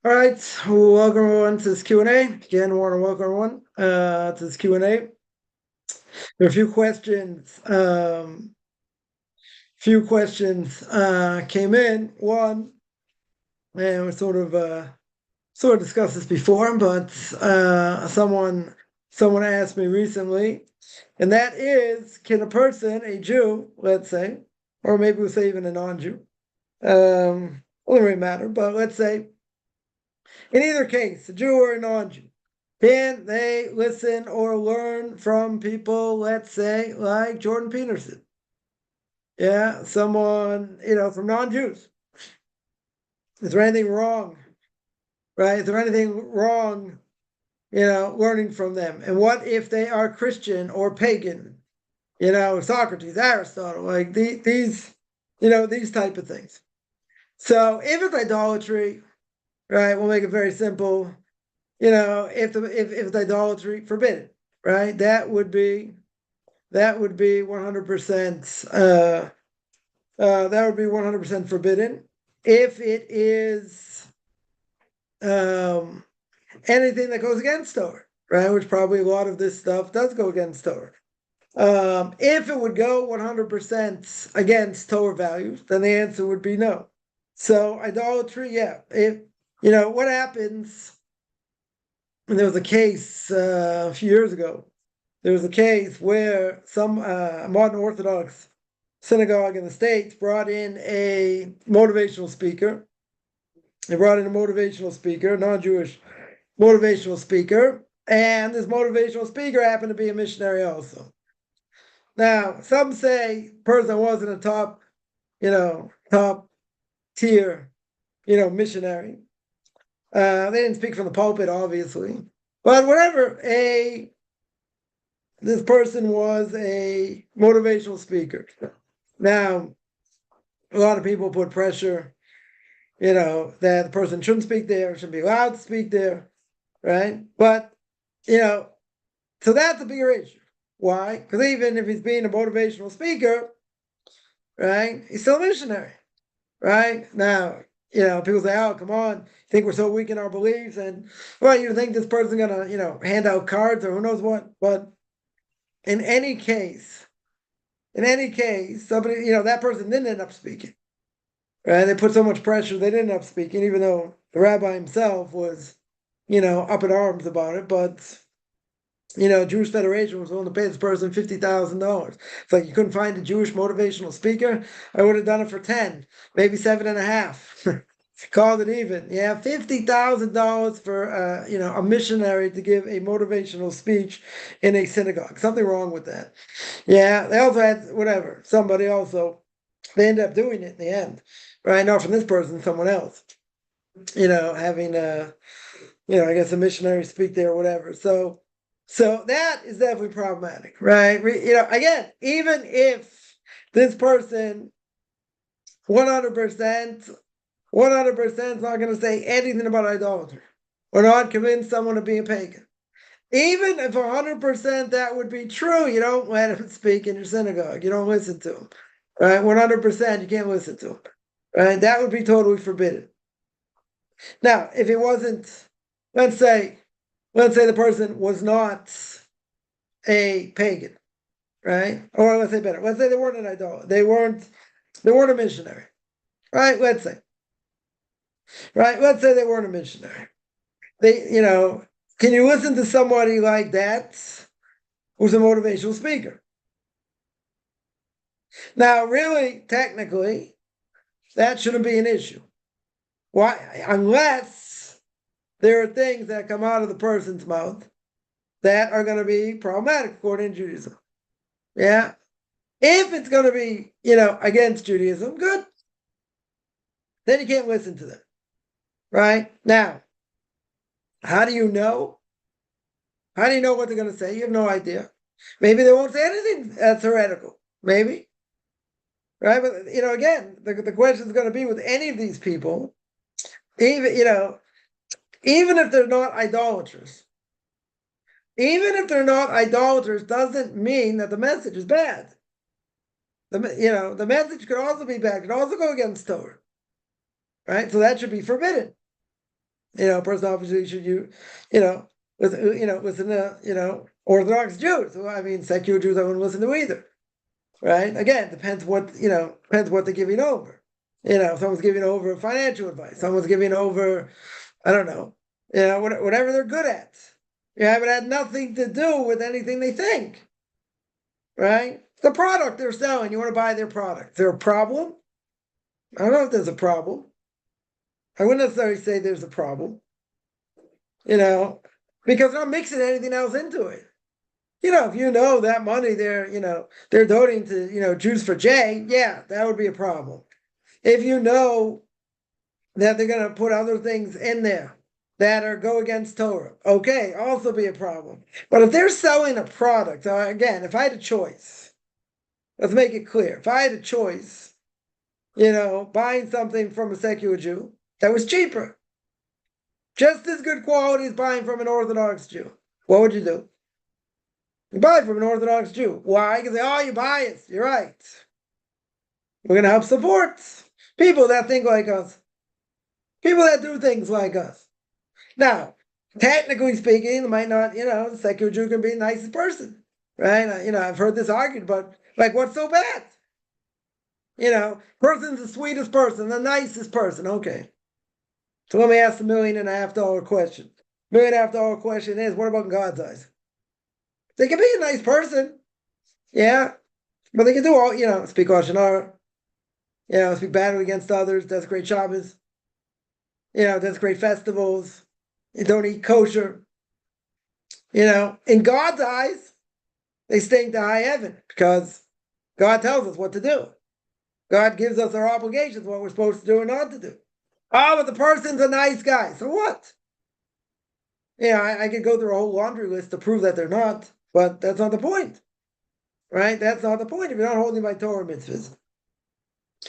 All right, welcome everyone to this Q&A. Again, I want to welcome everyone to this Q&A. There are a few questions. Came in. One, and we sort of discussed this before, but someone asked me recently, and that is, can a person, a Jew, let's say, or maybe we'll say even a non-Jew, doesn't really matter, but let's say, in either case, a Jew or a non-Jew, can they listen or learn from people, let's say, like Jordan Peterson? Yeah, someone, from non-Jews. Is there anything wrong? Right? Is there anything wrong, learning from them? And what if they are Christian or pagan? Socrates, Aristotle, like these type of things. So if it's idolatry, right, we'll make it very simple. If it's idolatry, forbidden, right? That would be 100%. That would be 100% forbidden. If it is anything that goes against Torah, right? Which probably a lot of this stuff does go against Torah. If it would go 100% against Torah values, then the answer would be no. So idolatry, yeah. If what happens. And there was a case a few years ago. There was a case where some modern Orthodox synagogue in the States brought in a motivational speaker. They brought in a motivational speaker, non-Jewish motivational speaker, and this motivational speaker happened to be a missionary also. Now, some say the person wasn't a top tier, missionary. They didn't speak from the pulpit, obviously, but whatever. This person was a motivational speaker. Now, a lot of people put pressure, that the person shouldn't speak there, shouldn't be allowed to speak there, right? But so that's a bigger issue. Why? Because even if he's being a motivational speaker, right, he's still a missionary, right? Now, people say, "Oh, come on, you think we're so weak in our beliefs?" And well, you think this person's gonna, hand out cards or who knows what? But in any case, somebody, that person didn't end up speaking, right? They put so much pressure, they didn't end up speaking, even though the rabbi himself was, up in arms about it. But Jewish Federation was willing to pay this person $50,000. It's like, you couldn't find a Jewish motivational speaker? I would have done it for 10, maybe 7.5. Called it even. Yeah, $50,000 for a missionary to give a motivational speech in a synagogue. Something wrong with that. Yeah, they also had whatever. Somebody also, they ended up doing it in the end. Right? Not from this person, someone else. Having I guess a missionary speak there or whatever. So that is definitely problematic, right? Again, even if this person 100% is not going to say anything about idolatry, or not convince someone to be a pagan. Even if 100% that would be true, you don't let him speak in your synagogue. You don't listen to him, right? 100%, you can't listen to him, right? That would be totally forbidden. Now, if it wasn't, let's say the person was not a pagan, right? Or let's say better, let's say they weren't an idolater. They weren't a missionary, right? Let's say they weren't a missionary. They, can you listen to somebody like that who's a motivational speaker? Now, really, technically, that shouldn't be an issue. Why? Unless there are things that come out of the person's mouth that are going to be problematic according to Judaism. Yeah. If it's going to be, against Judaism, good. Then you can't listen to them. Right? Now, how do you know? How do you know what they're going to say? You have no idea. Maybe they won't say anything that's heretical. Maybe. Right? But, again, the question is going to be with any of these people, even if they're not idolaters. Even if they're not idolaters, doesn't mean that the message is bad. The message could also be bad. Could also go against Torah. Right? So that should be forbidden. A person obviously should listen to Orthodox Jews. So, I mean, secular Jews I wouldn't listen to either, right? Again, depends what they're giving over. If someone's giving over financial advice, someone's giving over, I don't know, whatever they're good at. It had nothing to do with anything they think, right? The product they're selling, you want to buy their product. Is there a problem? I don't know if there's a problem. I wouldn't necessarily say there's a problem, because they're not mixing anything else into it. If that money they're donating to, Jews for Jay, yeah, that would be a problem. If you know that they're going to put other things in there that go against Torah, okay, also be a problem. But if they're selling a product, again, if I had a choice, let's make it clear. If I had a choice, buying something from a secular Jew that was cheaper, just as good quality as buying from an Orthodox Jew, what would you do? You buy from an Orthodox Jew. Why? Because you biased. You're right. We're going to help support people that think like us, people that do things like us. Now, technically speaking, it might not, the secular Jew can be the nicest person, right? I've heard this argued, but like, what's so bad? Person's the sweetest person, the nicest person. Okay. So let me ask the $1.5 million question. $1.5 million question is, what about in God's eyes? They can be a nice person, yeah, but they can do all, speak Lashon Hara, speak badly against others, desecrate Shabbos, desecrate festivals, you don't eat kosher. In God's eyes, they stink to high heaven because God tells us what to do. God gives us our obligations, what we're supposed to do and not to do. Oh, but the person's a nice guy. So what? I could go through a whole laundry list to prove that they're not, but that's not the point, right? That's not the point. If you're not holding by Torah mitzvahs,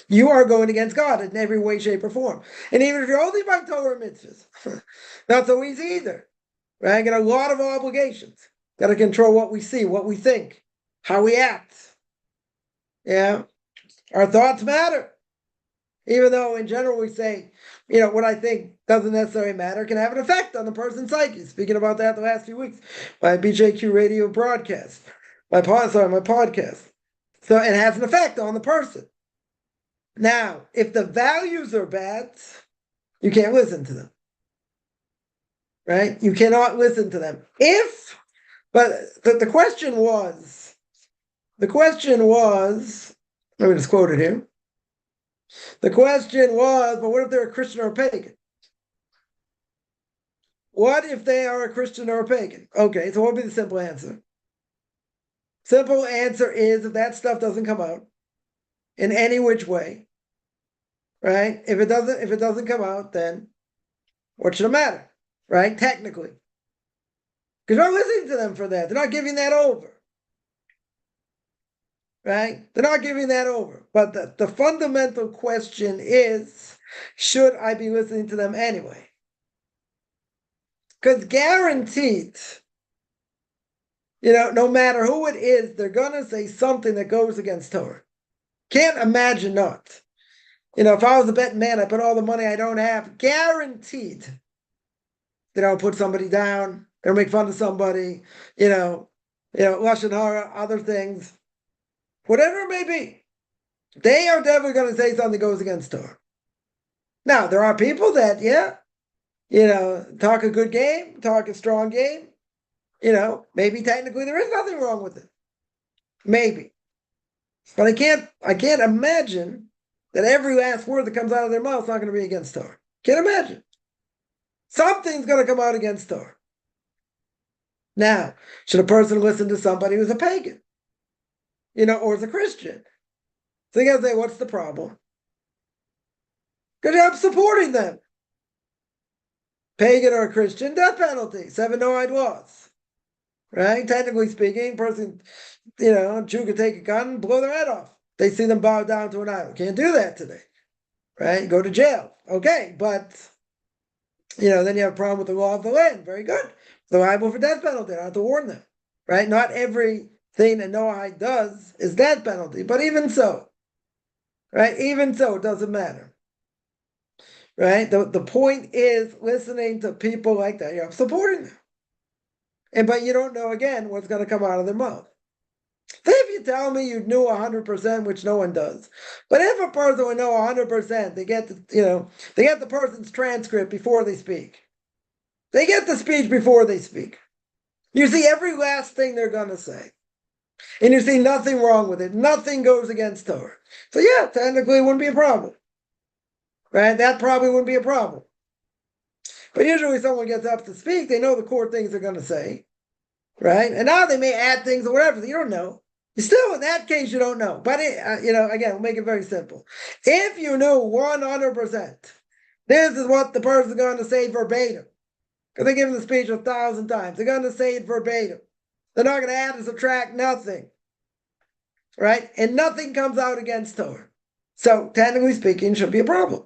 you are going against God in every way, shape, or form. And even if you're holding by Torah mitzvahs, not so easy either, right? Got a lot of obligations. Got to control what we see, what we think, how we act. Yeah, our thoughts matter. Even though in general we say, what I think doesn't necessarily matter, can have an effect on the person's psyche. Speaking about that the last few weeks, my BJQ radio broadcast, my podcast. So it has an effect on the person. Now, if the values are bad, you can't listen to them. Right? You cannot listen to them. But the question was, let me just quote it here. The question was, but what if they're a Christian or a pagan? What if they are a Christian or a pagan? Okay, so what would be the simple answer? Simple answer is if that stuff doesn't come out in any which way, right? If it doesn't come out, then what should it matter? Right? Technically. Because you're not listening to them for that. They're not giving that over. Right? They're not giving that over. But the fundamental question is, should I be listening to them anyway? Because guaranteed, no matter who it is, they're going to say something that goes against Torah. Can't imagine not. If I was a betting man, I put all the money I don't have, guaranteed they don't put somebody down, they don't make fun of somebody, Lashon Hara, other things, whatever it may be. They are definitely going to say something that goes against Torah. Now, there are people that, talk a good game, talk a strong game. Maybe technically there is nothing wrong with it. Maybe. But I can't imagine that every last word that comes out of their mouth is not going to be against Torah. Can't imagine. Something's going to come out against Torah. Now, should a person listen to somebody who's a pagan? Or is a Christian? So you got to say, what's the problem? Good job supporting them. Pagan or a Christian, death penalty, 7 no-hide laws. Right? Technically speaking, person, Jew could take a gun and blow their head off. They see them bow down to an idol. Can't do that today. Right? Go to jail. Okay, but, then you have a problem with the law of the land. Very good. They're liable for death penalty. I don't have to warn them. Right? Not everything that no-hide does is death penalty. But even so, right? Even so, it doesn't matter. right? The point is listening to people like that. You're supporting them. But you don't know, again, what's going to come out of their mouth. If you tell me you knew 100%, which no one does, but if a person would know 100%, they get the person's transcript before they speak. They get the speech before they speak. You see every last thing they're going to say. And you see nothing wrong with it. Nothing goes against Torah. So yeah, technically it wouldn't be a problem. Right? That probably wouldn't be a problem. But usually someone gets up to speak, they know the core things they're going to say. Right? And now they may add things or whatever. You don't know. Still, in that case, you don't know. But, again, we'll make it very simple. If you know 100%, this is what the person's going to say verbatim. Because they give them the speech 1,000 times. They're going to say it verbatim. They're not going to add and subtract nothing. Right? And nothing comes out against Torah. So, technically speaking, it shouldn't be a problem.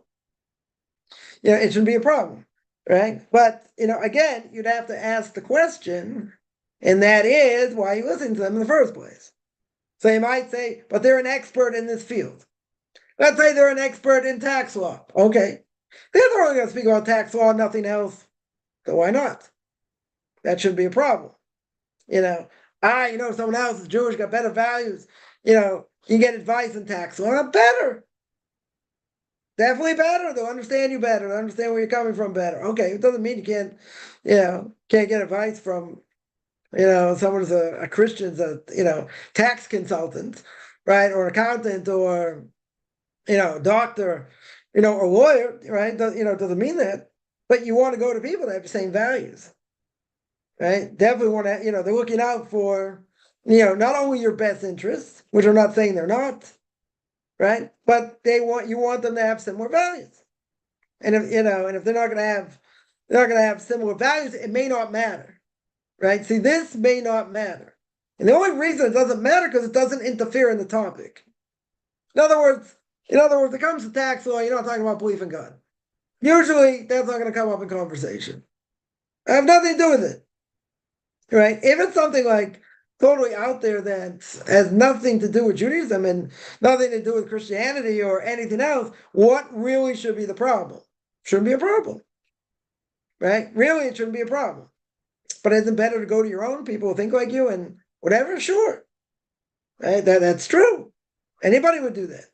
It shouldn't be a problem. Right? But, again, you'd have to ask the question, and that is, why are you listening to them in the first place? So you might say, but they're an expert in this field. Let's say they're an expert in tax law. Okay. They're only going to speak about tax law, nothing else. So why not? That shouldn't be a problem. Someone else is Jewish, got better values. You get advice in tax law. Better. Definitely better. They'll understand you better. They'll understand where you're coming from better. Okay. It doesn't mean you can't get advice from someone who's a Christian's tax consultant, right? Or accountant or, doctor, or lawyer, right? Doesn't mean that. But you want to go to people that have the same values, right? Definitely want to, they're looking out for, not only your best interests, which I'm not saying they're not, right? But you want them to have similar values. And if they're not going to have similar values, it may not matter. Right? See, this may not matter. And the only reason it doesn't matter because it doesn't interfere in the topic. In other words, when it comes to tax law, you're not talking about belief in God. Usually, that's not going to come up in conversation. I have nothing to do with it. Right? If it's something like totally out there that has nothing to do with Judaism and nothing to do with Christianity or anything else, what really should be the problem? Shouldn't be a problem. Right? Really, it shouldn't be a problem. But isn't it better to go to your own people who think like you and whatever? Sure. Right? That's true. Anybody would do that.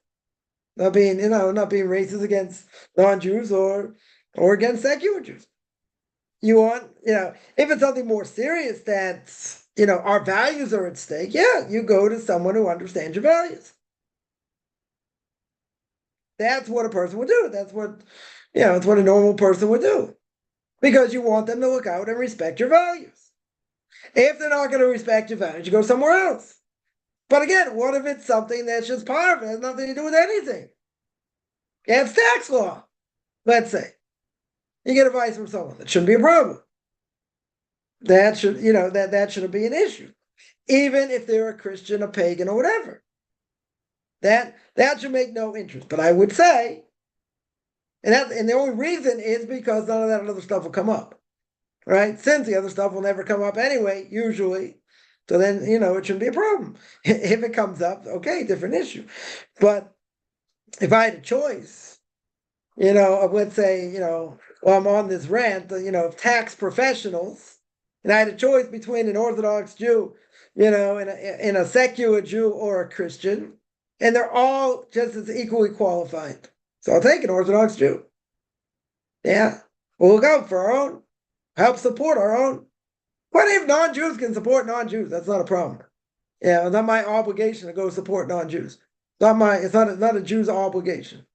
Not being racist against non-Jews or against secular Jews. You want, if it's something more serious that, our values are at stake, yeah, you go to someone who understands your values. That's what a person would do. That's what, it's what a normal person would do. Because you want them to look out and respect your values. If they're not going to respect your values, you go somewhere else. But again, what if it's something that's just part of it, has nothing to do with anything? It's tax law, let's say. You get advice from someone. That shouldn't be a problem. That should, that shouldn't be an issue. Even if they're a Christian, a pagan, or whatever. That should make no interest. But I would say, and the only reason is because none of that other stuff will come up. Right? Since the other stuff will never come up anyway, usually. So then, it shouldn't be a problem. If it comes up, okay, different issue. But if I had a choice, of let's say, I'm on this rant, of tax professionals, and I had a choice between an Orthodox Jew, and a secular Jew or a Christian, and they're all just as equally qualified. So I'll take an Orthodox Jew. Yeah, we'll look out for our own, help support our own. What if non-Jews can support non-Jews? That's not a problem. Yeah, it's not my obligation to go support non-Jews. It's not a Jew's obligation,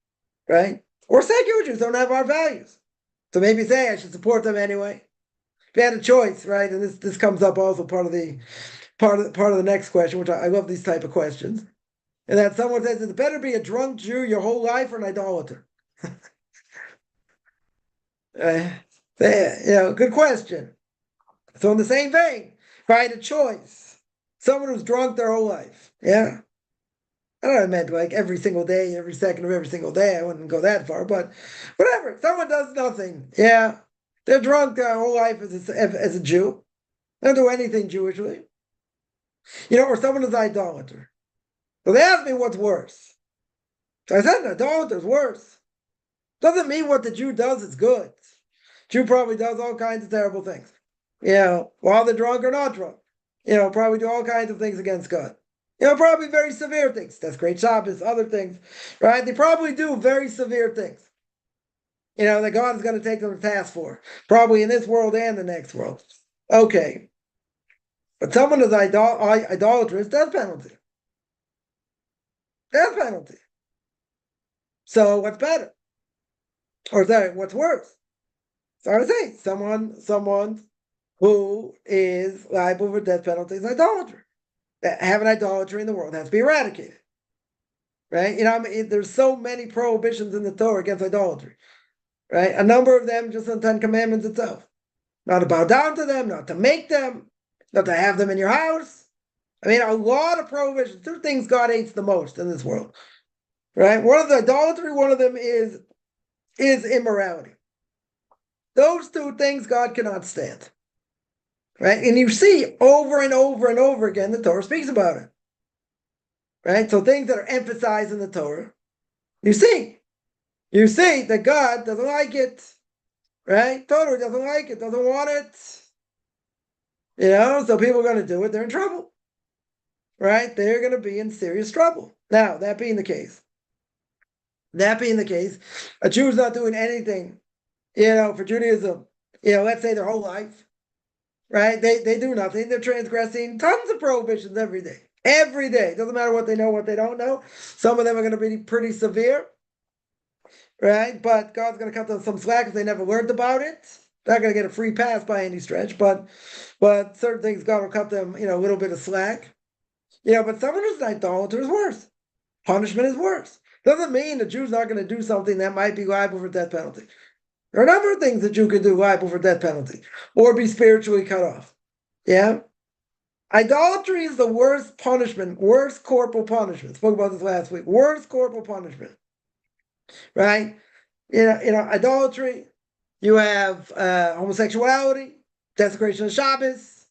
right? Or secular Jews don't have our values. So maybe say I should support them anyway. If you had a choice, right? And this comes up also part of the next question, which I love these type of questions. And that someone says, it's better be a drunk Jew your whole life or an idolater? Good question. So in the same vein, if I had a choice, someone who's drunk their whole life, yeah. I don't know, I meant like every single day, every second of every single day. I wouldn't go that far, but whatever. Someone does nothing, yeah. They're drunk their whole life as a Jew. They don't do anything Jewishly. Or someone is idolater. So they asked me what's worse. So I said an idolater is worse. Doesn't mean what the Jew does is good. Jew probably does all kinds of terrible things. While they're drunk or not drunk. Probably do all kinds of things against God. Probably very severe things. That's great Shabbos, other things, right? They probably do very severe things. That God is going to take them to task for, probably in this world and the next world. Okay. But someone is idolatrous, death penalty. Death penalty. So what's better? Or sorry, what's worse? So I would say someone who is liable for death penalty is idolatry. Having idolatry in the world has to be eradicated. Right? There's so many prohibitions in the Torah against idolatry. Right? A number of them just in the Ten Commandments itself. Not to bow down to them, not to make them, not to have them in your house. A lot of prohibitions. Two things God hates the most in this world. Right? One of the idolatry, one of them is immorality. Those two things God cannot stand. Right? And you see over and over and over again, the Torah speaks about it. Right? So things that are emphasized in the Torah, you see that God doesn't like it. Right? Torah doesn't like it, doesn't want it. So people are going to do it, they're in trouble. Right? They're going to be in serious trouble. Now, that being the case, a Jew is not doing anything, for Judaism, let's say their whole life. Right? They do nothing. They're transgressing tons of prohibitions every day. Every day. Doesn't matter what they know, what they don't know. Some of them are going to be pretty severe. Right? But God's going to cut them some slack if they never learned about it. They're not going to get a free pass by any stretch, but certain things God will cut them, a little bit of slack. But someone who's an idolater is worse. Punishment is worse. Doesn't mean the Jew's not going to do something that might be liable for death penalty. There are a number of things that you could do liable for death penalty or be spiritually cut off. Yeah? Idolatry is the worst punishment, worst corporal punishment. Spoke about this last week. Worst corporal punishment. Right? Idolatry, you have homosexuality, desecration of Shabbos,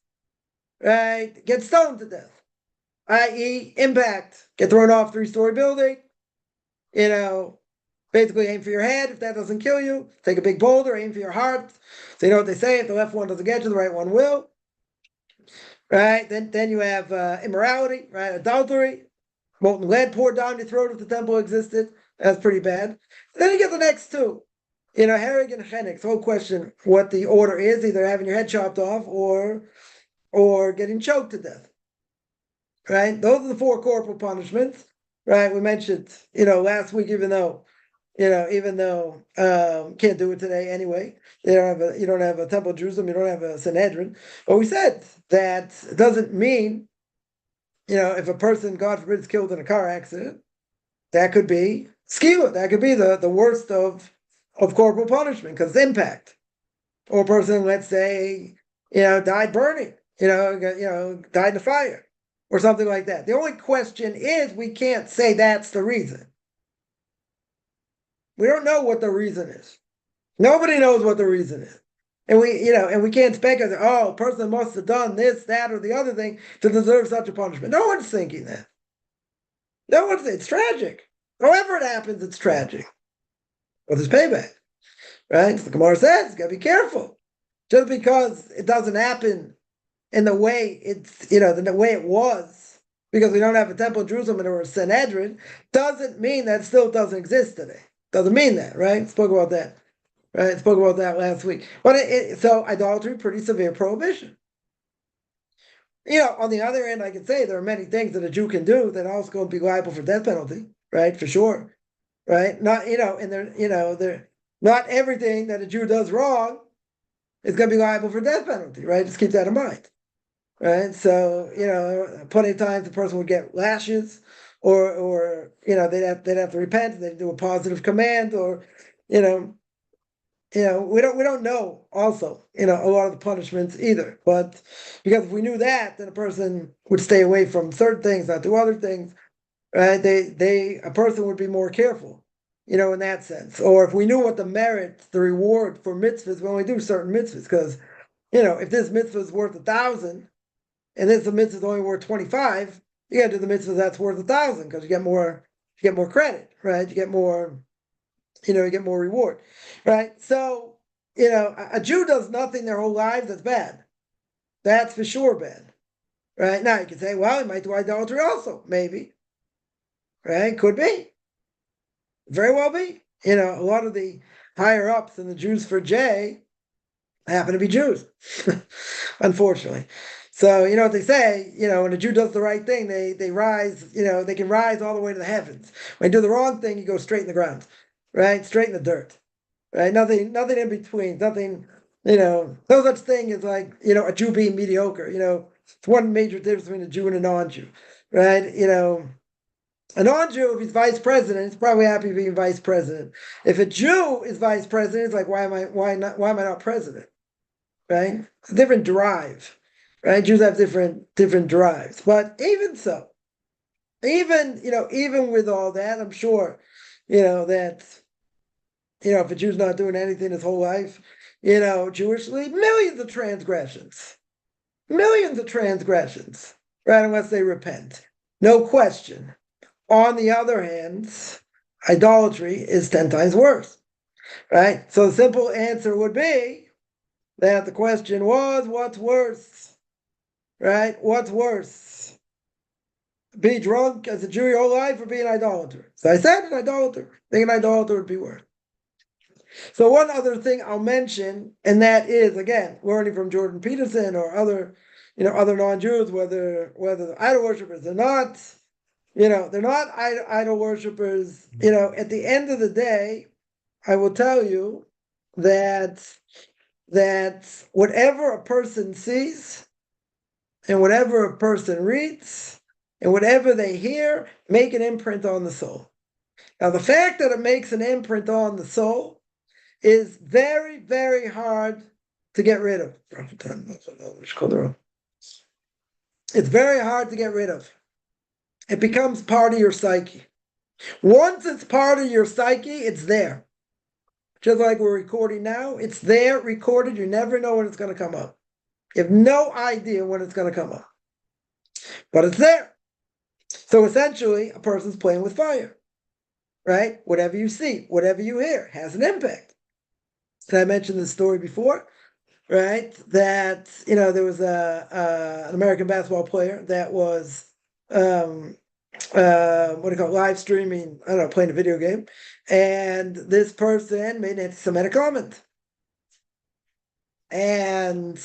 right? Get stoned to death. I.e., impact. Get thrown off 3-story building. Basically aim for your head. If that doesn't kill you, take a big boulder, aim for your heart. So you know what they say, if the left one doesn't get you, the right one will. Right? Then you have immorality, right? Adultery. Molten lead poured down your throat if the temple existed. That's pretty bad. Then you get the next two. Hereg and chenek. The whole question, what the order is, either having your head chopped off or getting choked to death. Right? Those are the 4 corporal punishments. Right? We mentioned, last week, even though can't do it today anyway. You don't have a temple of Jerusalem, you don't have a Sanhedrin. But we said that it doesn't mean, if a person, God forbid, is killed in a car accident, that could be skila. That could be the worst of corporal punishment because it's impact. Or a person, let's say, died burning, died in a fire or something like that. The only question is we can't say that's the reason. We don't know what the reason is. Nobody knows what the reason is. And we can't speculate, a person must have done this, that, or the other thing to deserve such a punishment. No one's thinking that. It's tragic. However it happens, it's tragic. But there's payback. Right? The Gemara says, you gotta be careful. Just because it doesn't happen in the way the way it was, because we don't have a temple in Jerusalem or a Sanhedrin, doesn't mean that it still doesn't exist today. Doesn't mean that, right? Spoke about that. Right? Spoke about that last week. But so idolatry, pretty severe prohibition. On the other end, I can say there are many things that a Jew can do that are also going to be liable for death penalty, right? For sure. Right? Not, and they're not everything that a Jew does wrong is going to be liable for death penalty, right? Just keep that in mind. Right? So, plenty of times the person would get lashes or they'd have to repent, they'd do a positive command, or we don't know also a lot of the punishments either. But because if we knew that, then a person would stay away from certain things, not do other things. Right? A person would be more careful, in that sense. Or if we knew what the merit, the reward for mitzvahs, we only do certain mitzvahs because if this mitzvah is worth 1,000 and this mitzvah is only worth 25. You got to do the mitzvah that's worth 1,000 because you get more credit, right? You get more you get more reward, right? So, a Jew does nothing their whole lives that's bad. That's for sure bad, right? Now you can say, well, he might do idolatry also, maybe, right? Could be, very well be. A lot of the higher ups in the Jews for J happen to be Jews, unfortunately. So you know what they say, when a Jew does the right thing, they rise, they can rise all the way to the heavens. When you do the wrong thing, you go straight in the ground, right? Straight in the dirt, right? Nothing in between, nothing, no such thing as like, a Jew being mediocre. It's one major difference between a Jew and a non-Jew, right? A non-Jew, if he's vice president, he's probably happy being vice president. If a Jew is vice president, it's like, why am I not president? Right? It's a different drive, right? Jews have different drives. But even so, even with all that, I'm sure, that, if a Jew's not doing anything his whole life, Jewishly, millions of transgressions, right? Unless they repent. No question. On the other hand, idolatry is 10 times worse, right? So the simple answer would be that the question was, what's worse, right? What's worse? Be drunk as a Jew your whole life or be an idolater? So I said an idolater. Being an idolater would be worse. So one other thing I'll mention, and that is, again, learning from Jordan Peterson or other non-Jews, whether they're idol worshippers or not, they're not idol worshippers. At the end of the day, I will tell you that whatever a person sees and whatever a person reads and whatever they hear make an imprint on the soul. Now, the fact that it makes an imprint on the soul is very, very hard to get rid of. It's very hard to get rid of. It becomes part of your psyche. Once it's part of your psyche, it's there. Just like we're recording now, it's there, recorded. You never know when it's going to come up. You have no idea when it's going to come up. But it's there. So essentially, a person's playing with fire, right? Whatever you see, whatever you hear has an impact. Did I mention this story before? Right? That, there was an American basketball player that was, what do you call it, live streaming, I don't know, playing a video game. And this person made an anti-Semitic comment. And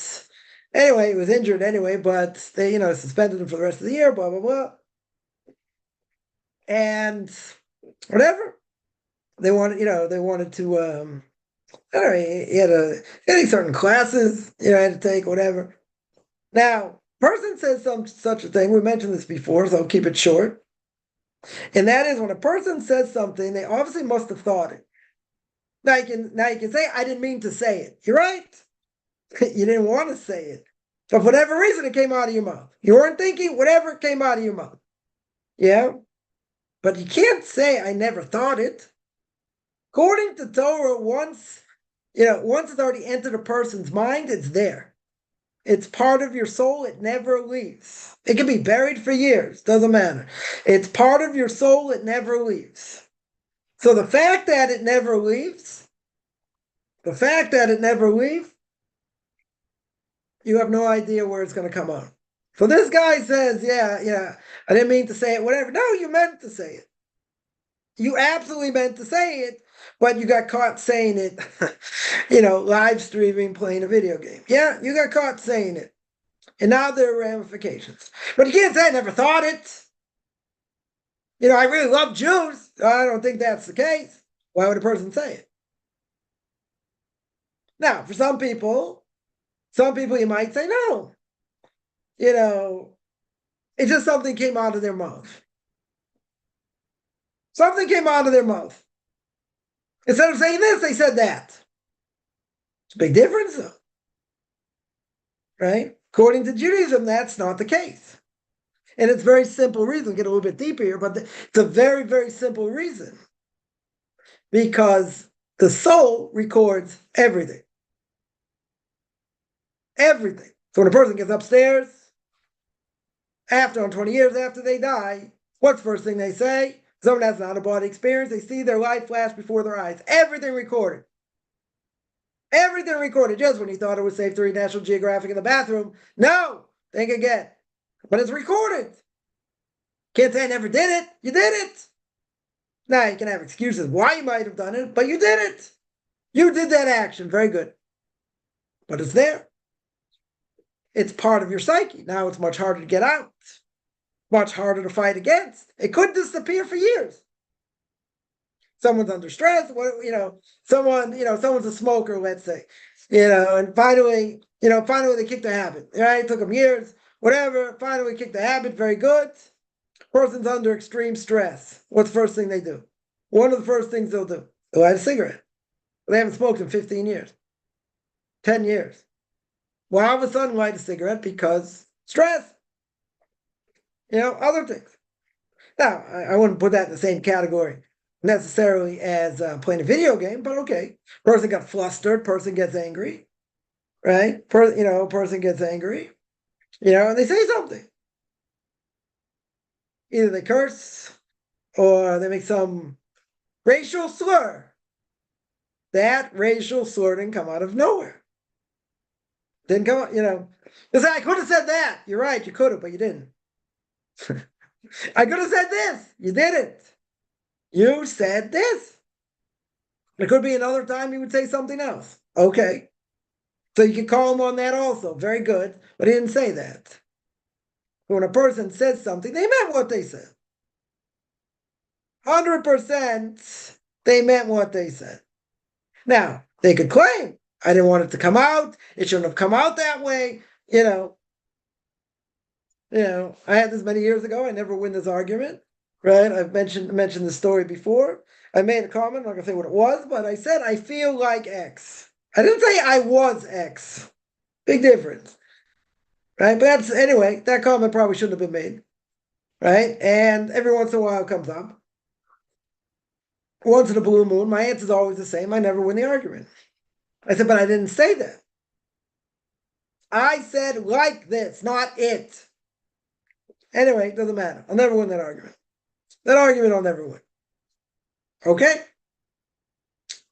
anyway, he was injured anyway, but they, suspended him for the rest of the year, blah, blah, blah. And whatever. They wanted to, I don't know, he had any certain classes, had to take, whatever. Now, person says such a thing, we mentioned this before, so I'll keep it short. And that is when a person says something, they obviously must have thought it. Now you can say, I didn't mean to say it. You're right. You didn't want to say it. But for whatever reason, it came out of your mouth. You weren't thinking, whatever, it came out of your mouth. Yeah? But you can't say, I never thought it. According to Torah, once it's already entered a person's mind, it's there. It's part of your soul. It never leaves. It can be buried for years. Doesn't matter. It's part of your soul. It never leaves. So the fact that it never leaves, you have no idea where it's going to come out. So this guy says, yeah, I didn't mean to say it, whatever. No, you meant to say it. You absolutely meant to say it, but you got caught saying it, live streaming, playing a video game. Yeah, you got caught saying it. And now there are ramifications. But you can't say I never thought it. I really love Jews. I don't think that's the case. Why would a person say it? Now, for some people you might say, no. It's just something came out of their mouth. Something came out of their mouth. Instead of saying this, they said that. It's a big difference, though. Right? According to Judaism, that's not the case. And it's a very simple reason. We'll get a little bit deeper here, but it's a very, very simple reason. Because the soul records everything. Everything. So when a person gets upstairs, 20 years after they die, what's the first thing they say? Someone has an out-of-body experience. They see their life flash before their eyes. Everything recorded. Everything recorded. Just when you thought it was safe to read National Geographic in the bathroom. No! Think again. But it's recorded. Can't say I never did it. You did it. Now, you can have excuses why you might have done it, but you did it. You did that action. Very good. But it's there. It's part of your psyche. Now it's much harder to get out. Much harder to fight against. It could disappear for years. Someone's under stress, someone's a smoker, let's say, and finally they kick the habit, right? It took them years, whatever, finally kick the habit, very good. Person's under extreme stress. What's the first thing they do? One of the first things they'll do, they'll light a cigarette. They haven't smoked in 15 years, 10 years. Well, all of a sudden light a cigarette because stress, other things. Now, I wouldn't put that in the same category necessarily as playing a video game, but okay. Person got flustered, person gets angry, right? Person gets angry, and they say something. Either they curse or they make some racial slur. That racial slur didn't come out of nowhere. Didn't come, they say, I could have said that. You're right, you could have, but you didn't. I could have said this. You didn't. You said this. It could be another time you would say something else. Okay. So you can call him on that also. Very good. But he didn't say that. When a person says something, they meant what they said. 100% they meant what they said. Now, they could claim, I didn't want it to come out. It shouldn't have come out that way. I had this many years ago. I never win this argument. Right? I've mentioned the story before. I made a comment, I'm not going to say what it was, but I said, I feel like X. I didn't say I was X. Big difference. Right? But anyway, that comment probably shouldn't have been made. Right? And every once in a while it comes up. Once in a blue moon, my answer is always the same. I never win the argument. I said, but I didn't say that. I said like this, not it. Anyway, it doesn't matter. I'll never win that argument. That argument I'll never win. Okay?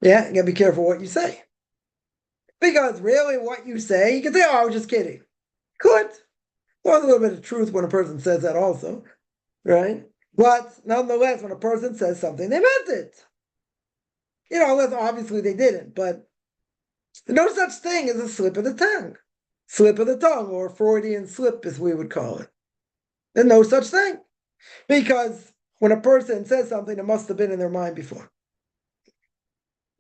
Yeah, you gotta be careful what you say. Because really what you say, you can say, oh, I was just kidding. Could. There's a little bit of truth when a person says that also. Right? But nonetheless, when a person says something, they meant it. Unless obviously they didn't. But no such thing as a slip of the tongue. Slip of the tongue, or Freudian slip, as we would call it. There's no such thing. Because when a person says something, it must have been in their mind before.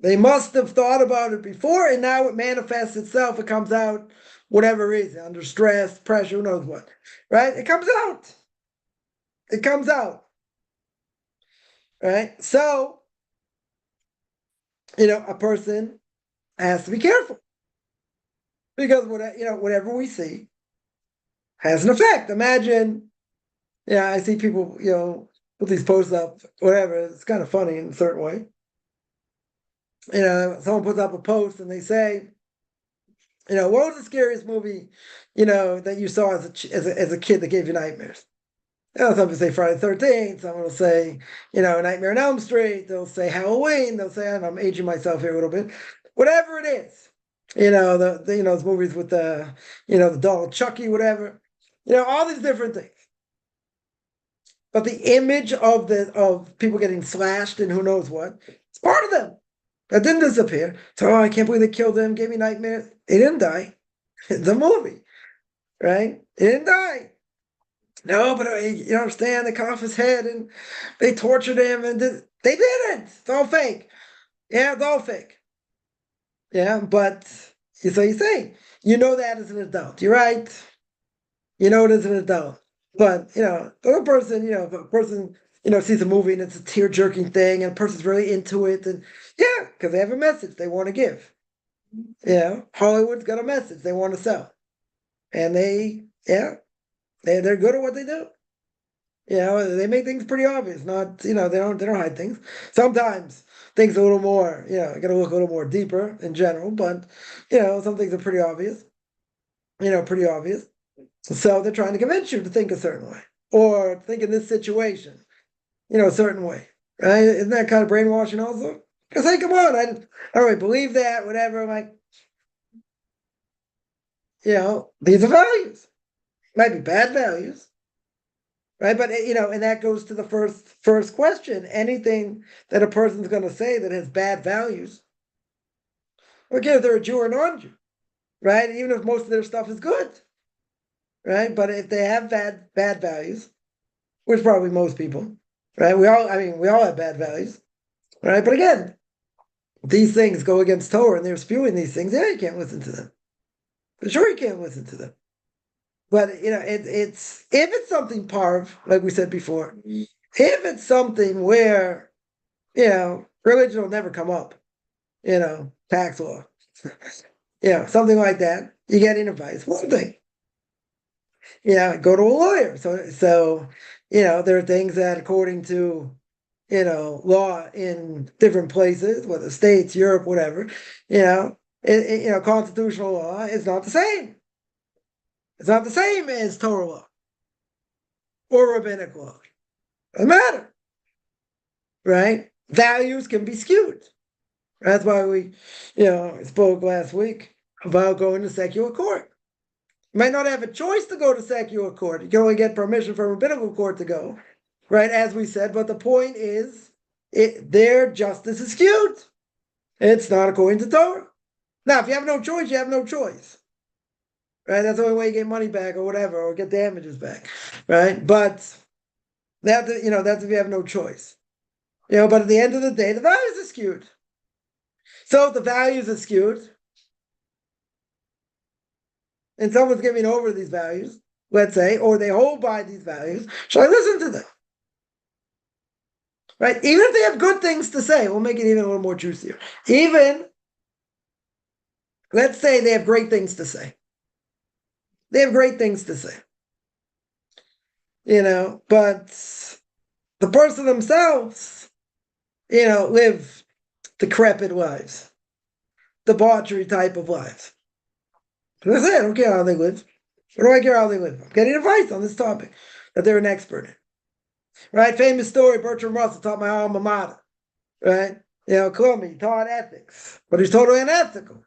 They must have thought about it before, and now it manifests itself. It comes out, whatever reason, under stress, pressure, who knows what. Right? It comes out. It comes out. Right? So, a person has to be careful. Because, whatever we see has an effect. Imagine, I see people, put these posts up, whatever. It's kind of funny in a certain way. Someone puts up a post and they say, what was the scariest movie, that you saw as a kid that gave you nightmares? Some people say Friday the 13th. Someone will say, Nightmare on Elm Street. They'll say Halloween. They'll say, I'm aging myself here a little bit. Whatever it is, those movies with the doll Chucky, whatever, all these different things. But the image of people getting slashed and who knows what, it's part of them. That didn't disappear. So, I can't believe they killed him, gave me nightmares. They didn't die. It's a movie, right? They didn't die. No, but you understand, they cut off his head and they tortured him and they didn't. It's all fake. Yeah, it's all fake. Yeah, but so you say, that as an adult. You're right. It as an adult. But, the other person, if a person, sees a movie and it's a tear-jerking thing and a person's really into it, and yeah, because they have a message they want to give. Hollywood's got a message they want to sell. And they're good at what they do. They make things pretty obvious. Not, they don't hide things. Sometimes things a little more, you got to look a little more deeper in general, but some things are pretty obvious. Pretty obvious. So they're trying to convince you to think a certain way or think in this situation. a certain way, right? Isn't that kind of brainwashing also? Because hey, come on, I don't really believe that, whatever. I'm like, these are values. Might be bad values, right? But and that goes to the first question. Anything that a person's going to say that has bad values, again, if they're a Jew or non-Jew, right? Even if most of their stuff is good, right? But if they have bad values, which probably most people, right? We all have bad values, right? But again, these things go against Torah, and they're spewing these things. Yeah, you can't listen to them. For sure, you can't listen to them. But it's if it's something parv, like we said before, if it's something where religion will never come up, tax law, something like that, you get advice. One thing, go to a lawyer. So there are things that according to law in different places, whether states, Europe, whatever, constitutional law is not the same. It's not the same as Torah law or rabbinic law. Doesn't matter, right? Values can be skewed. That's why we, spoke last week about going to secular court. You might not have a choice to go to secular court. You can only get permission from rabbinical court to go, right? As we said, but the point is, their justice is skewed. It's not according to Torah. Now, if you have no choice, you have no choice, right? That's the only way you get money back or whatever, or get damages back, right? But that's if you have no choice, But at the end of the day, the values are skewed. So if the values are skewed, and someone's giving over these values, let's say, or they hold by these values, should I listen to them? Right? Even if they have good things to say, we'll make it even a little more juicier. Even, let's say they have great things to say. They have great things to say. But the person themselves, live decrepit lives, debauchery type of lives. I say, I don't care how they live. What do I care how they live? I'm getting advice on this topic that they're an expert in. Right? Famous story, Bertrand Russell taught my alma mater. Right? Columbia, he taught ethics, but he's totally unethical.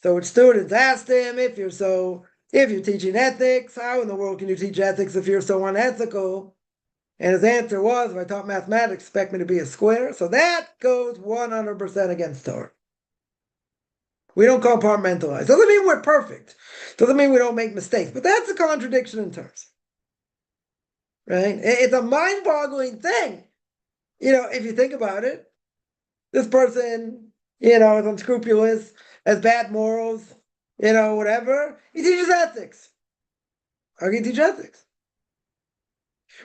So when students asked him, if you're teaching ethics, how in the world can you teach ethics if you're so unethical? And his answer was, if I taught mathematics, expect me to be a square. So that goes 100% against Torah. We don't compartmentalize. Doesn't mean we're perfect. Doesn't mean we don't make mistakes. But that's a contradiction in terms. Right? It's a mind-boggling thing. If you think about it, this person, is unscrupulous, has bad morals, whatever. He teaches ethics. How can you teach ethics?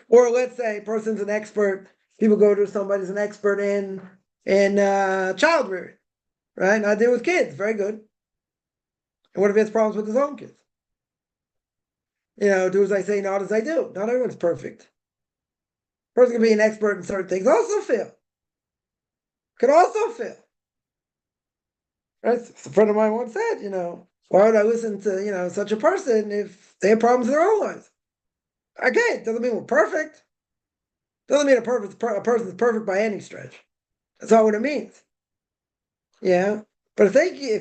Or let's say a person's an expert. People go to somebody's an expert in child rearing, right? And I deal with kids, very good. And what if he has problems with his own kids? Do as I say, not as I do. Not everyone's perfect. A person can be an expert in certain things, also fail. Could also fail. Right? A friend of mine once said, why would I listen to, such a person if they have problems in their own lives? Okay, doesn't mean we're perfect. Doesn't mean a person's perfect by any stretch. That's not what it means. Yeah. But if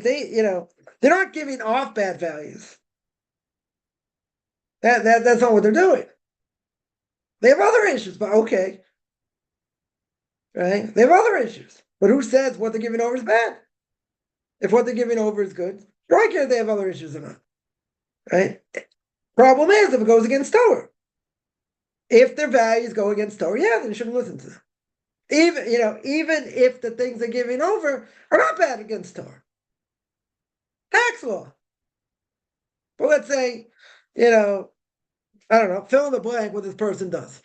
they, they're not giving off bad values. That's not what they're doing. They have other issues, but okay. Right? They have other issues. But who says what they're giving over is bad? If what they're giving over is good, you don't care if they have other issues or not. Right? Problem is if it goes against Torah. If their values go against Torah, yeah, then you shouldn't listen to them. Even if the things they're giving over are not bad against Torah. Tax law. But let's say, I don't know, fill in the blank what this person does.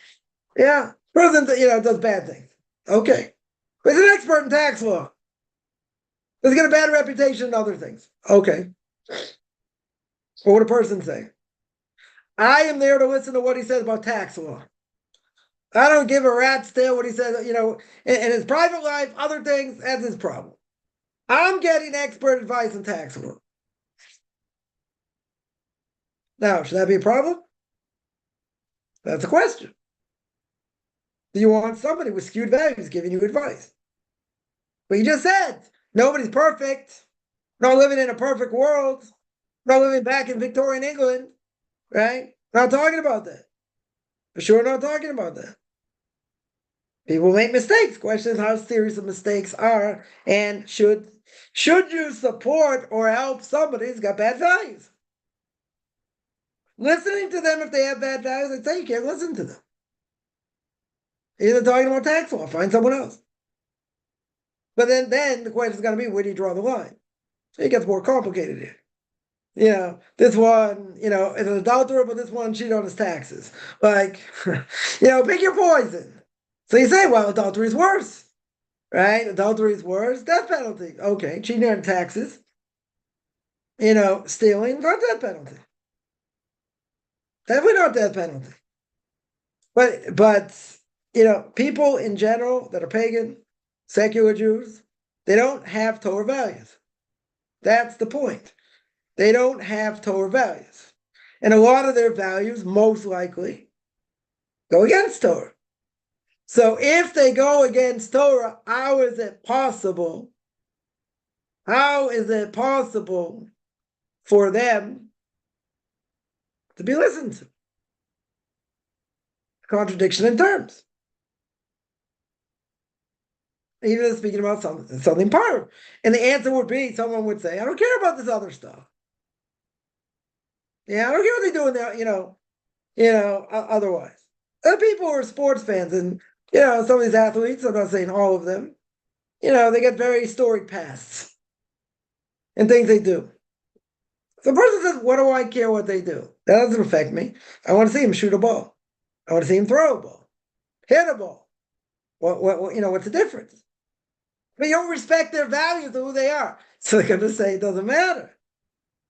Yeah, person, does bad things. Okay. But he's an expert in tax law. He's got a bad reputation and other things. Okay. What would a person say? I am there to listen to what he says about tax law. I don't give a rat's tail what he says, in his private life, other things, that's his problem. I'm getting expert advice on tax law. Now, should that be a problem? That's a question. Do you want somebody with skewed values giving you advice? But you just said nobody's perfect. We're not living in a perfect world. We're not living back in Victorian England, right? We're not talking about that. For sure, not talking about that. People make mistakes. Question is how serious the mistakes are, and should you support or help somebody who's got bad values? Listening to them if they have bad values, I'd say you can't listen to them. Either talking about tax law, find someone else. But then the question is going to be, where do you draw the line? So it gets more complicated here. This one, is an adulterer, but this one cheated on his taxes. Like, pick your poison. So you say, well, adultery is worse, right? Adultery is worse. Death penalty. Okay, cheating on taxes. Stealing, not death penalty. Definitely not death penalty. But people in general that are pagan, secular Jews, they don't have Torah values. That's the point. They don't have Torah values. And a lot of their values, most likely, go against Torah. So if they go against Torah, how is it possible? How is it possible for them to be listened to? Contradiction in terms. Even speaking about something powerful. And the answer would be, someone would say, I don't care about this other stuff. Yeah, I don't care what they do in there, otherwise. Other people who are sports fans and, some of these athletes, I'm not saying all of them, they get very storied pasts and things they do. So the person says, what do I care what they do? That doesn't affect me. I want to see him shoot a ball. I want to see him throw a ball, hit a ball. What's the difference? But you don't respect their values of who they are. So they're going to say it doesn't matter.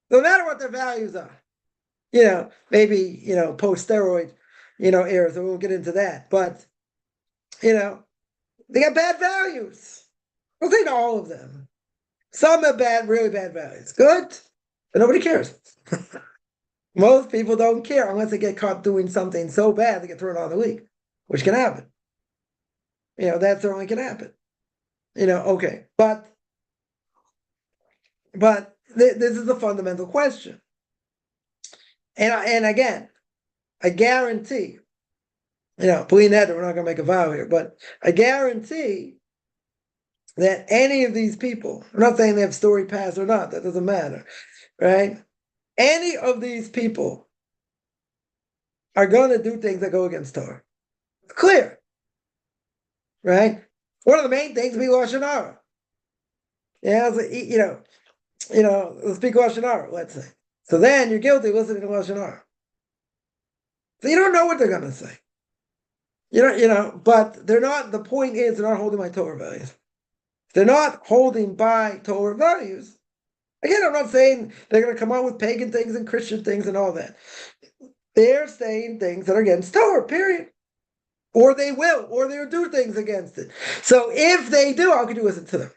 No matter what their values are. Maybe, post-steroid, era, so we won't get into that. But, they got bad values. I'll say all of them. Some have really bad values. Good, but nobody cares. Most people don't care unless they get caught doing something so bad they get thrown out of the league, which can happen. That certainly can happen. Okay. But this is the fundamental question. And again, I guarantee, believe that we're not going to make a vow here, but I guarantee that any of these people, I'm not saying they have story past or not, that doesn't matter, right? Any of these people are going to do things that go against Torah. It's clear, right? One of the main things be Lashon Hara. Yeah, let's speak Lashon Hara, let's say. So then you're guilty listening to Lashon Hara. So you don't know what they're going to say. But they're not, the point is they're not holding by Torah values. They're not holding by Torah values. Again, I'm not saying they're going to come out with pagan things and Christian things and all that. They're saying things that are against Torah, period. Or they will, or they'll do things against it. So if they do, how could you listen to them?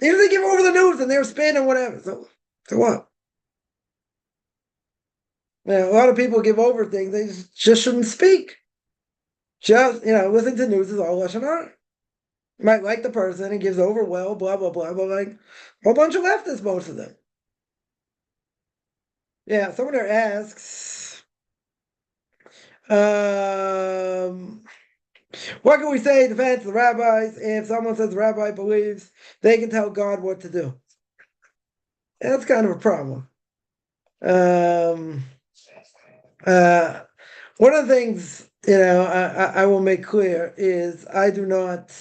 Even if they give over the news and they're spinning whatever. So what? A lot of people give over things they just shouldn't speak. Just, listening to news is all Lashon Hara. You might like the person and gives over well, blah, blah, blah, but like a whole bunch of leftists, most of them. Yeah, someone there asks, what can we say in defense of the rabbis if someone says the rabbi believes they can tell God what to do? Yeah, that's kind of a problem. One of the things, I will make clear is I do not,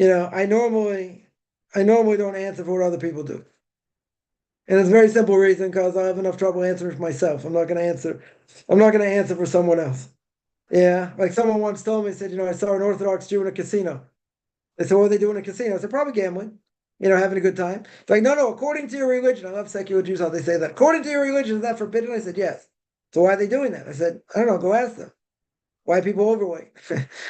I normally don't answer for what other people do. And it's a very simple reason, because I have enough trouble answering for myself. I'm not going to answer for someone else. Yeah, like someone once told me, said, I saw an Orthodox Jew in a casino. They said, what are they doing in a casino? I said, probably gambling, having a good time. It's like, no, according to your religion, I love secular Jews, how they say that. According to your religion, is that forbidden? I said, yes. So why are they doing that? I said, I don't know, go ask them. Why are people overweight?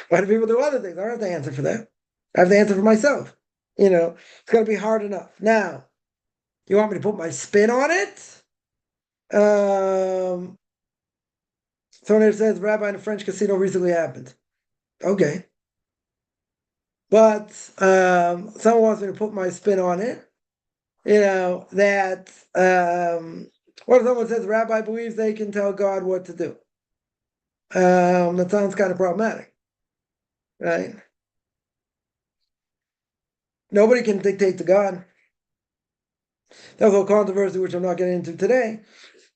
Why do people do other things? I don't have to answer for that. I have to answer for myself. It's going to be hard enough. Now, you want me to put my spin on it? Someone here says, Rabbi, in a French casino recently happened. Okay. But someone wants me to put my spin on it. That what if someone says the rabbi believes they can tell God what to do? That sounds kind of problematic, right? Nobody can dictate to God. That was a controversy, which I'm not getting into today,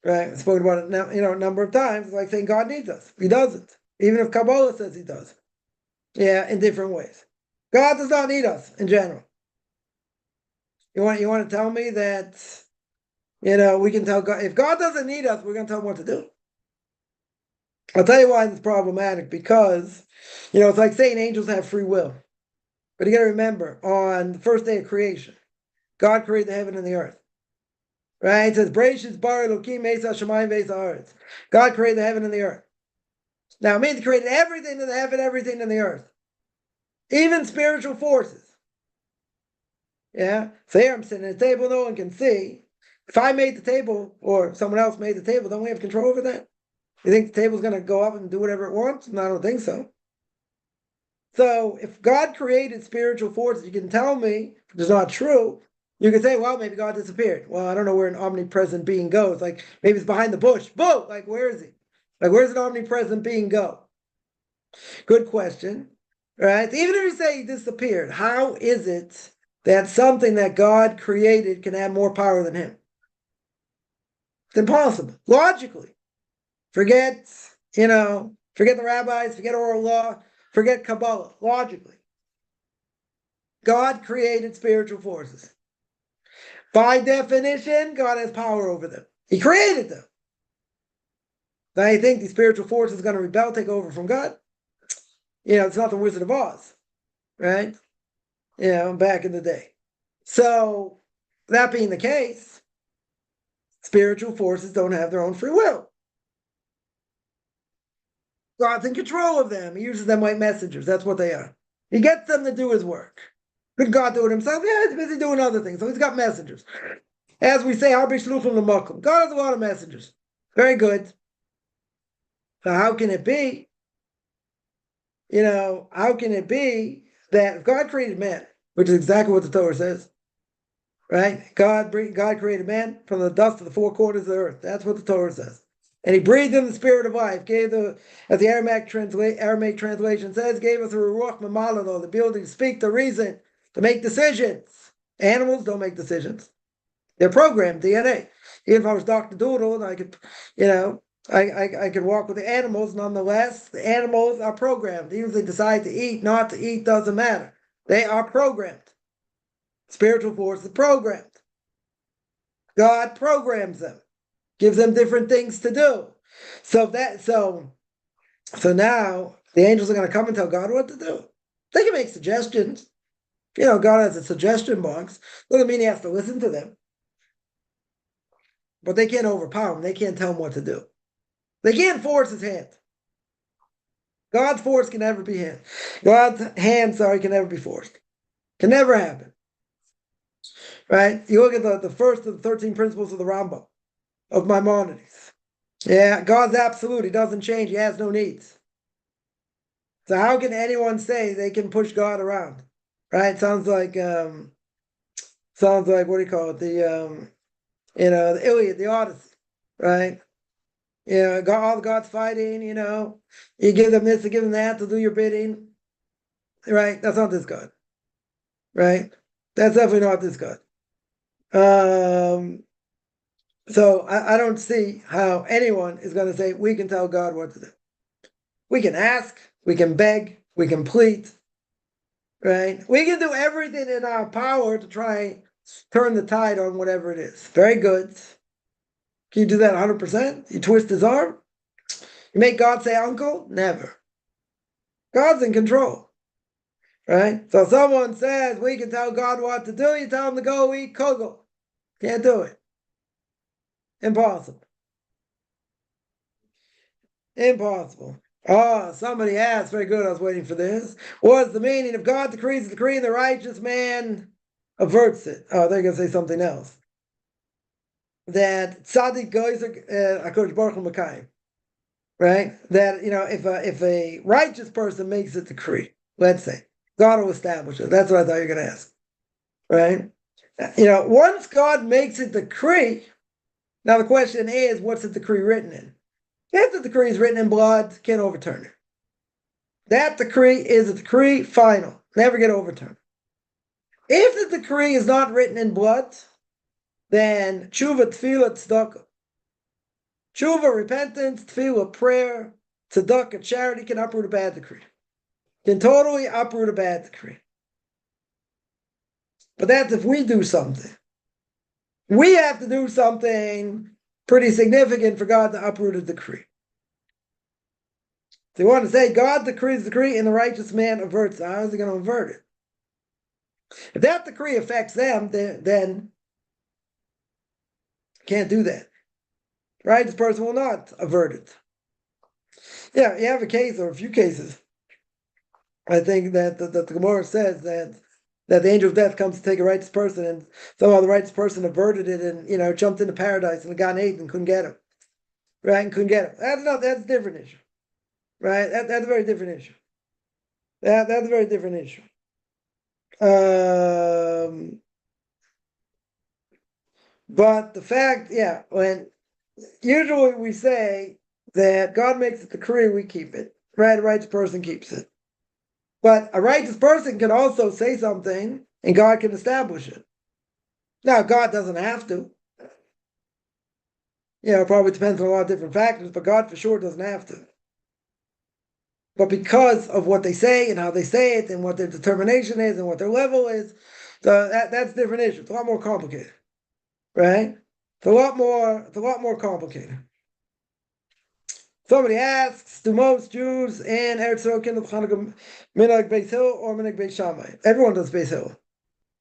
right? I've spoken about it now, a number of times. It's like saying God needs us. He doesn't. Even if Kabbalah says he does. Yeah, in different ways. God does not need us in general. You want to tell me that, we can tell God, if God doesn't need us, we're going to tell him what to do. I'll tell you why it's problematic, because, it's like saying angels have free will. But you got to remember, on the first day of creation, God created the heaven and the earth. Right? It says, Bereshit bara Elokim es hashamayim ve'es haaretz. God created the heaven and the earth. Now, it means he created everything in the heaven, everything in the earth. Even spiritual forces. Yeah? So here I'm sitting at a table no one can see. If I made the table, or someone else made the table, don't we have control over that? You think the table's going to go up and do whatever it wants? No, I don't think so. So if God created spiritual forces, you can tell me if it's not true. You can say, well, maybe God disappeared. Well, I don't know where an omnipresent being goes. Like maybe it's behind the bush. Boom! Like where is he? Like where's an omnipresent being go? Good question. Right? Even if you say he disappeared, how is it that something that God created can have more power than him? It's impossible. Logically. Forget the rabbis, forget oral law, forget Kabbalah. Logically. God created spiritual forces. By definition, God has power over them. He created them. Now you think the spiritual force is going to rebel, take over from God? It's not the Wizard of Oz, right? Back in the day. So, that being the case, spiritual forces don't have their own free will. God's in control of them. He uses them like messengers. That's what they are. He gets them to do his work. Could God do it himself? Yeah, he's busy doing other things. So he's got messengers. As we say, God has a lot of messengers. Very good. So how can it be? How can it be that if God created man, which is exactly what the Torah says, right? God created man from the dust of the four corners of the earth. That's what the Torah says. And he breathed in the spirit of life, as the Aramaic translation says, gave us a ruach mamalado, the ability to speak, the reason, to make decisions. Animals don't make decisions. They're programmed, DNA. Even if I was Dr. Doodle and I could, I could walk with the animals, nonetheless, the animals are programmed. Even if they decide to eat, not to eat, doesn't matter. They are programmed. Spiritual force is programmed. God programs them, gives them different things to do. So now the angels are going to come and tell God what to do. They can make suggestions. God has a suggestion box. Doesn't mean he has to listen to them. But they can't overpower him. They can't tell him what to do. They can't force his hand. God's force can never be hand. God's hand, can never be forced. Can never happen. Right? You look at the first of the 13 principles of the Rambam, of Maimonides. Yeah, God's absolute. He doesn't change. He has no needs. So how can anyone say they can push God around? Right? Sounds like what do you call it? The Iliad, the Odyssey, right? All the gods fighting, you give them this, you give them that to do your bidding. Right? That's not this God. Right? That's definitely not this God. So I don't see how anyone is going to say we can tell God what to do. We can ask, we can beg, we can plead, right? We can do everything in our power to try turn the tide on whatever it is. Very good. Can you do that 100%? You twist his arm? You make God say uncle? Never. God's in control, right? So someone says we can tell God what to do, you tell him to go eat kugel. Can't do it. Impossible. Impossible. Somebody asked, very good, I was waiting for this. What is the meaning of God decrees a decree and the righteous man averts it? Oh, they're going to say something else. That tzaddik goes HaKadosh Baruch Hu Mekayim. right? That, if a righteous person makes a decree, let's say, God will establish it. That's what I thought you were going to ask, right? Once God makes a decree, now the question is, what's the decree written in? If the decree is written in blood, can't overturn it. That decree is a decree, final, never get overturned. If the decree is not written in blood, then tshuva, tefillah, tzedakah. Tshuva, repentance, tefillah, prayer, tzedakah, charity can uproot a bad decree. Can totally uproot a bad decree. But that's if we do something. We have to do something pretty significant for God to uproot a decree. So you want to say God decrees the decree and the righteous man averts it. How is he going to avert it? If that decree affects them, then can't do that. Right? This person will not avert it. Yeah, you have a case or a few cases. I think that the Gemara says that the angel of death comes to take a righteous person, and somehow the righteous person averted it and jumped into paradise and got Eden and couldn't get him. Right? And couldn't get him. That's a different issue. Right? That's a very different issue. That's a very different issue. But the fact, when usually we say that God makes a decree, we keep it. Right? A righteous person keeps it. But a righteous person can also say something and God can establish it. Now, God doesn't have to. It probably depends on a lot of different factors, but God for sure doesn't have to. But because of what they say and how they say it and what their determination is and what their level is, so that's a different issue. It's a lot more complicated. Right? It's a lot more complicated. Somebody asks, do most Jews in Eretz Yisrael kindle Chanukah minhag Beis Hillel or minhag Beis Shammai? Everyone does Beis Hillel.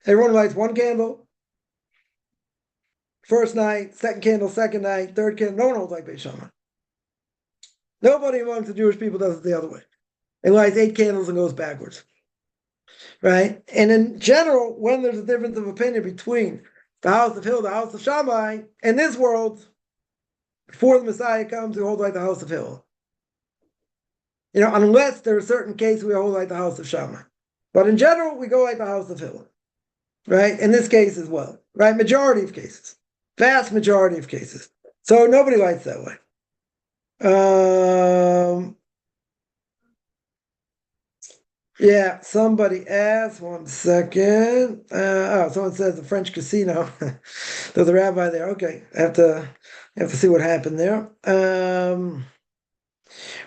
Everyone lights one candle, first night, second candle, second night, third candle. No one holds like Beis Shammai. Nobody amongst the Jewish people does it the other way. It lights 8 candles and goes backwards. Right? And in general, when there's a difference of opinion between the house of Hillel, the house of Shammai, in this world, before the Messiah comes, we hold like the house of Hillel. Unless there are certain cases we hold like the house of Shammai. But in general, we go like the house of Hillel. Right? In this case as well. Right? Majority of cases. Vast majority of cases. So nobody lights that way. Somebody asked, one second. Someone says the French casino. There's a rabbi there. Okay, I have to see what happened there.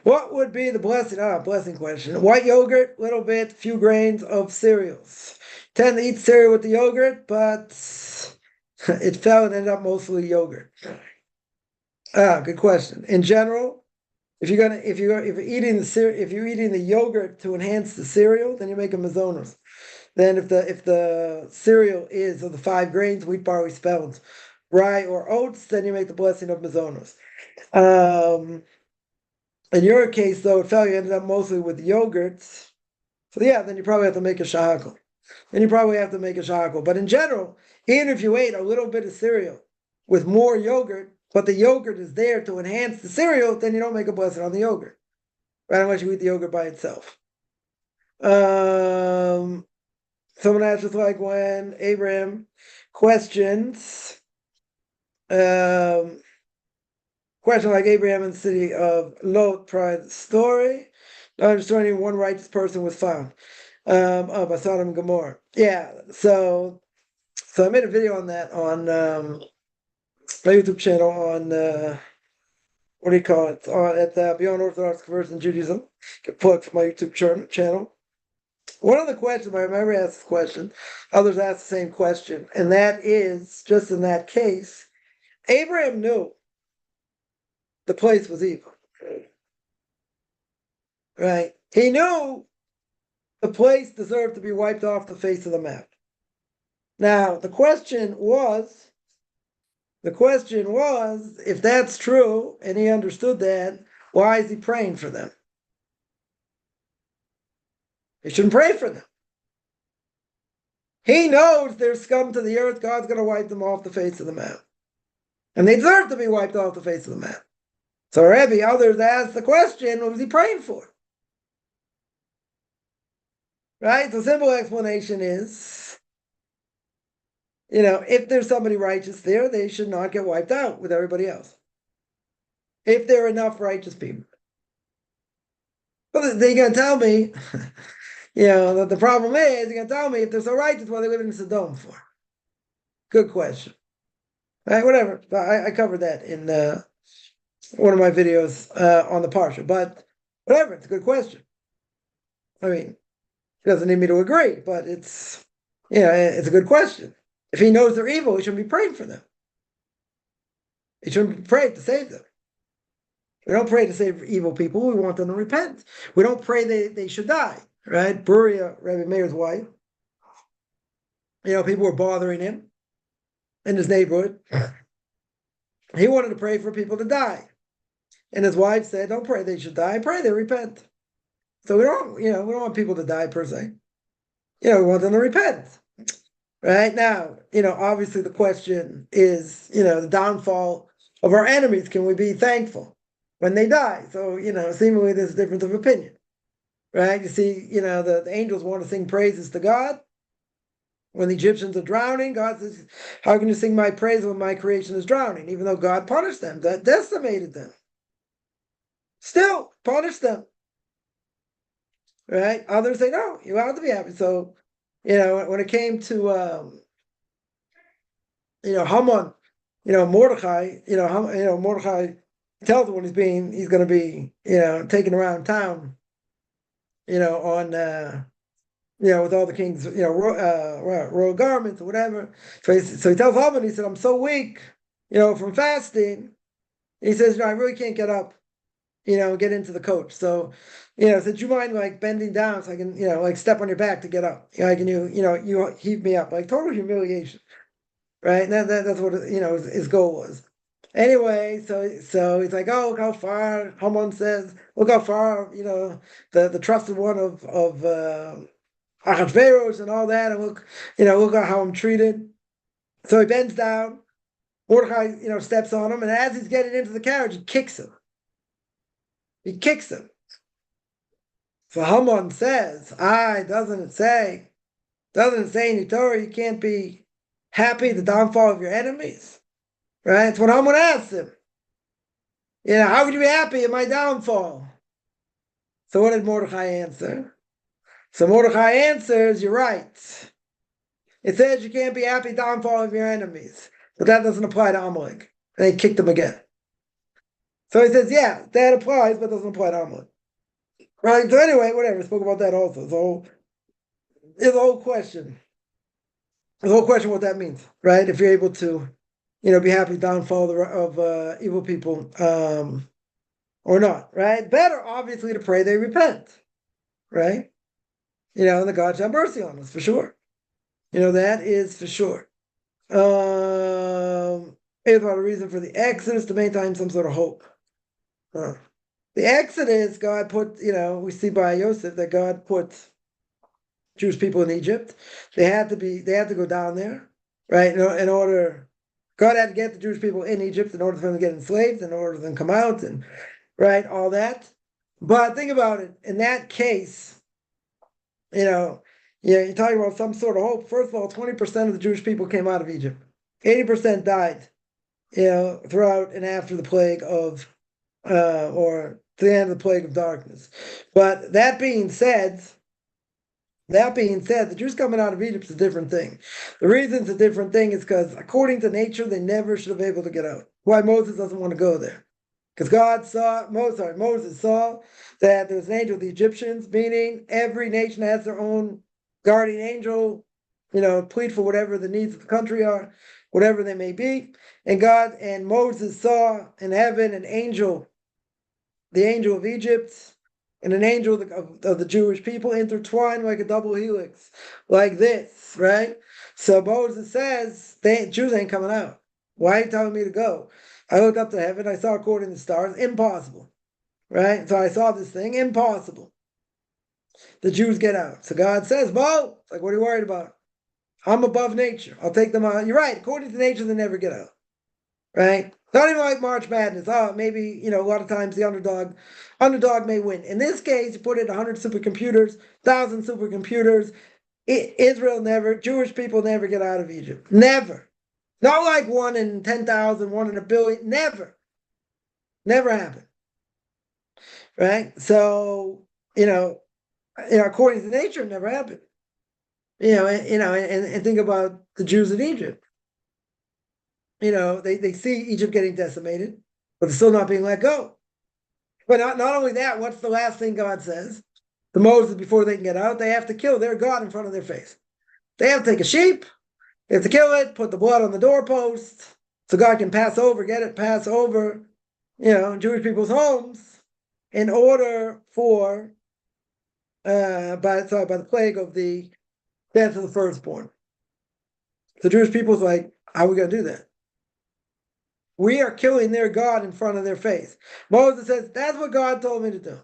What would be the blessing? Blessing question. White yogurt, little bit, few grains of cereals. Tend to eat cereal with the yogurt, but it fell and ended up mostly yogurt. Good question. In general, if you're eating the yogurt to enhance the cereal, then you make a mazonos. Then if the cereal is of the 5 grains, wheat, barley, spelt, rye, or oats, then you make the blessing of mazonos. In your case, though, it fell, you ended up mostly with yogurts. So then you probably have to make a shahakal. But in general, even if you ate a little bit of cereal with more yogurt, but the yogurt is there to enhance the cereal, then you don't make a blessing on the yogurt. Right? Unless you eat the yogurt by itself. Someone asked us like when Abraham questions question like Abraham in the city of Lot prior to the story. Not understanding one righteous person was found. By Sodom and Gomorrah. So I made a video on that on my YouTube channel on what do you call it? At Beyond Orthodox Conversion Judaism. Get plugged for my YouTube channel. One of the questions, I remember asked this question, others asked the same question, and that is, just in that case, Abraham knew the place was evil. Right? He knew the place deserved to be wiped off the face of the map. Now, the question was, if that's true, and he understood that, why is he praying for them? He shouldn't pray for them. He knows they're scum to the earth. God's going to wipe them off the face of the map. And they deserve to be wiped off the face of the map. So Rabbi, others asked the question, what was he praying for? Right? The simple explanation is, if there's somebody righteous there, they should not get wiped out with everybody else. If there are enough righteous people. But they're going to tell me, that the problem is, they're going to tell me if they're so righteous, what are they living in Sodom for? Good question. Right? Whatever. I covered that in one of my videos on the Parsha. But whatever, it's a good question. I mean, he doesn't need me to agree, but it's a good question. If he knows they're evil, he shouldn't be praying for them. He shouldn't be praying to save them. We don't pray to save evil people. We want them to repent. We don't pray they should die, right? Beria, Rabbi Meir's wife, people were bothering him in his neighborhood. He wanted to pray for people to die. And his wife said, don't pray they should die. Pray they repent. So we don't want people to die per se. We want them to repent. Right now, obviously the question is, the downfall of our enemies. Can we be thankful when they die? So, seemingly there's a difference of opinion, right? You see, the angels want to sing praises to God. When the Egyptians are drowning, God says, how can you sing my praise when my creation is drowning? Even though God punished them, that decimated them. Still punished them, right? Others say, no, you have to be happy. So, when it came to, Haman, Mordechai, Mordechai tells him when he's going to be, taken around town, on, with all the king's, royal garments or whatever. So he tells Haman, he said, I'm so weak, from fasting. He says, I really can't get up, get into the coach. So, said, you mind like bending down so I can, like step on your back to get up? Can you heave me up? Like total humiliation. Right, and that's what his goal was. Anyway, so he's like, oh, look how far. Haman says, look how far, the trusted one of Achashverosh and all that, and look at how I'm treated. So he bends down. Mordechai, steps on him, and as he's getting into the carriage, he kicks him. So Haman says, doesn't it say in the Torah you can't be happy the downfall of your enemies? Right? That's what Haman asked him. How could you be happy at my downfall? So what did Mordechai answer? So Mordechai answers, you're right. It says you can't be happy downfall of your enemies. But that doesn't apply to Amalek. And they kicked him again. So he says, yeah, that applies, but doesn't apply to Amalek. Right? So anyway, whatever. We spoke about that also. So there's a whole question. The whole question what that means, right? If you're able to, be happy downfall of evil people, or not, right? Better, obviously, to pray they repent, right? And the God shall have mercy on us, for sure. That is for sure. Is about a reason for the Exodus to maintain some sort of hope. The Exodus, God put, we see by Yosef that God put Jewish people in Egypt. They had to go down there, right? In order, God had to get the Jewish people in Egypt in order for them to get enslaved, in order for them to come out, and right, all that. But think about it. In that case, you're talking about some sort of hope. First of all, 20% of the Jewish people came out of Egypt. 80% died, throughout and after the plague of, or to the end of the plague of darkness. But that being said, the Jews coming out of Egypt is a different thing. The reason it's a different thing is because, according to nature, they never should have been able to get out. Why Moses doesn't want to go there? Because Moses saw that there was an angel of the Egyptians, meaning every nation has their own guardian angel, plead for whatever the needs of the country are, whatever they may be. And Moses saw in heaven an angel, the angel of Egypt, and an angel of the Jewish people intertwined like a double helix, like this, right? So Moses says, Jews ain't coming out. Why are you telling me to go? I looked up to heaven, I saw according to the stars, impossible, right? So I saw this thing, impossible. The Jews get out. So God says, Bo, it's like, what are you worried about? I'm above nature. I'll take them out. You're right. According to nature, they never get out, right? Not even like March Madness. Oh, maybe, a lot of times the underdog may win. In this case, you put in 100 supercomputers, 1,000 supercomputers. Israel never, Jewish people never get out of Egypt. Never. Not like 1 in 10,000, 1 in a billion. Never. Never happened. Right? So, according to nature, it never happened. And think about the Jews in Egypt. They see Egypt getting decimated, but they're still not being let go. But not only that, what's the last thing God says to Moses before they can get out? They have to kill their God in front of their face. They have to take a sheep, they have to kill it, put the blood on the doorpost, so God can pass over, Jewish people's homes in order for, by the plague of the death of the firstborn. The Jewish people's like, how are we going to do that? We are killing their God in front of their face. Moses says, that's what God told me to do.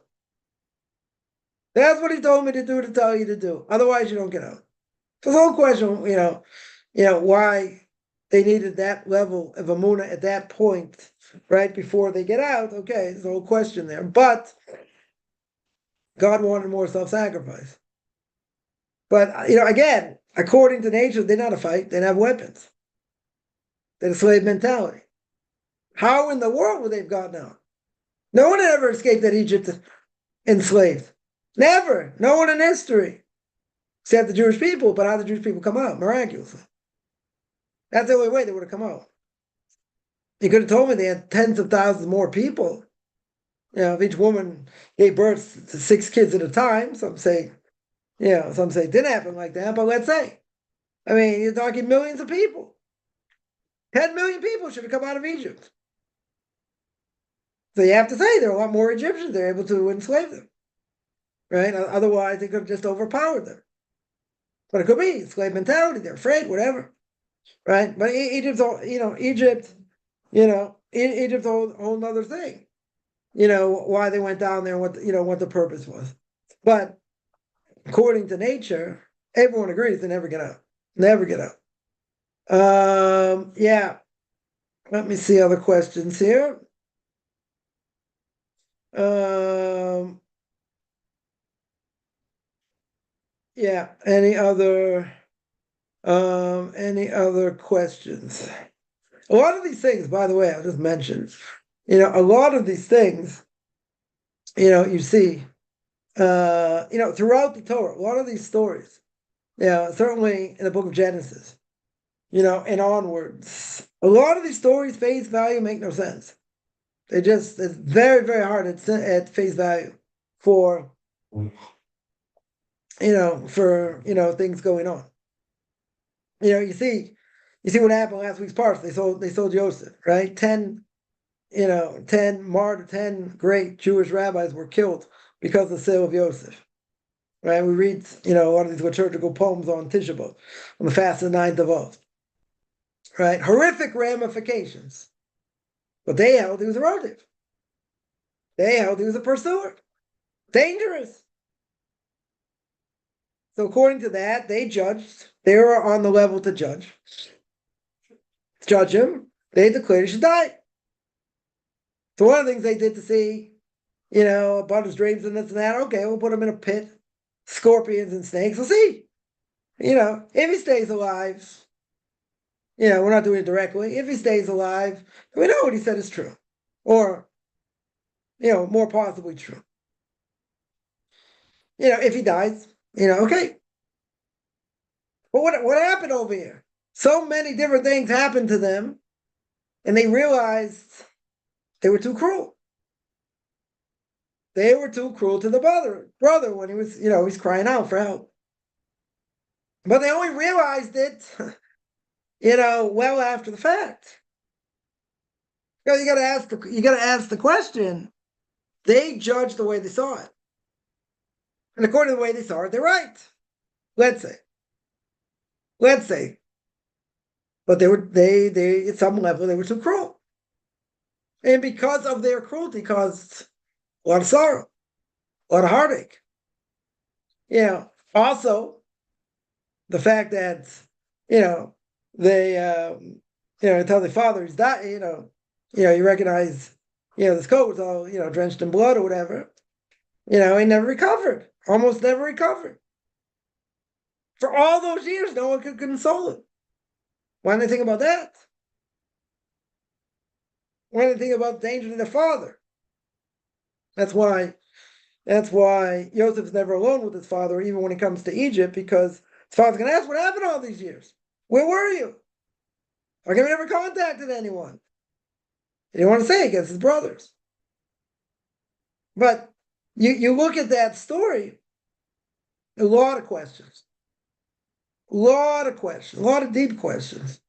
That's what he told me to do, to tell you to do. Otherwise, you don't get out. So the whole question, why they needed that level of Amunah at that point, right before they get out. Okay, there's a whole question there. But God wanted more self-sacrifice. But, again, according to nature, they know how to fight. They didn't have weapons. They had a slave mentality. How in the world would they have gotten out? No one had ever escaped that Egypt enslaved. Never. No one in history. Except the Jewish people. But how did the Jewish people come out? Miraculously. That's the only way they would have come out. You could have told me they had tens of thousands more people. If each woman gave birth to 6 kids at a time, some say it didn't happen like that, but let's say. I mean, you're talking millions of people. 10 million people should have come out of Egypt. So you have to say there are a lot more Egyptians. They're able to enslave them. Right? Otherwise, they could have just overpowered them. But it could be slave mentality. They're afraid, whatever. Right? But Egypt's Egypt's a whole other thing. Why they went down there and what the purpose was. But according to nature, everyone agrees they never get out. Never get out. Yeah. Let me see other questions here. Yeah. Any other questions? A lot of these things, by the way, I'll just mention, a lot of these things, you see, throughout the Torah, a lot of these stories, certainly in the book of Genesis, and onwards, a lot of these stories, face value, make no sense. It's very, very hard at face value for, things going on. You see what happened last week's parsha. They sold Joseph, right? 10 great Jewish rabbis were killed because of the sale of Joseph. Right? We read, a lot of these liturgical poems on Tisha B'Av, on the fast of the 9th of Av. Right? Horrific ramifications. But they held he was a relative. They held he was a pursuer. Dangerous. So according to that, they were on the level to judge him. They declared he should die. So one of the things they did to see, about his dreams and this and that, okay, we'll put him in a pit, scorpions and snakes, we'll see. If he stays alive, we're not doing it directly. If he stays alive, we know what he said is true. Or, more possibly true. If he dies, okay. But what happened over here? So many different things happened to them, and they realized they were too cruel. They were too cruel to the brother when he was, he's crying out for help. But they only realized it, well after the fact. Because you got to ask the question. They judged the way they saw it, and according to the way they saw it, they're right. Let's say, but they at some level they were too cruel, and because of their cruelty, caused a lot of sorrow, a lot of heartache. Also the fact that they tell their father he's died, You recognize, this coat was all, drenched in blood or whatever. He never recovered, almost never recovered. For all those years, no one could console him. Why didn't they think about that? Why didn't they think about the danger to their father? That's why Joseph's never alone with his father, even when he comes to Egypt, because his father's going to ask, what happened all these years? Where were you? How come you never contacted anyone? He didn't want to say against his brothers. But you look at that story, a lot of questions. A lot of deep questions.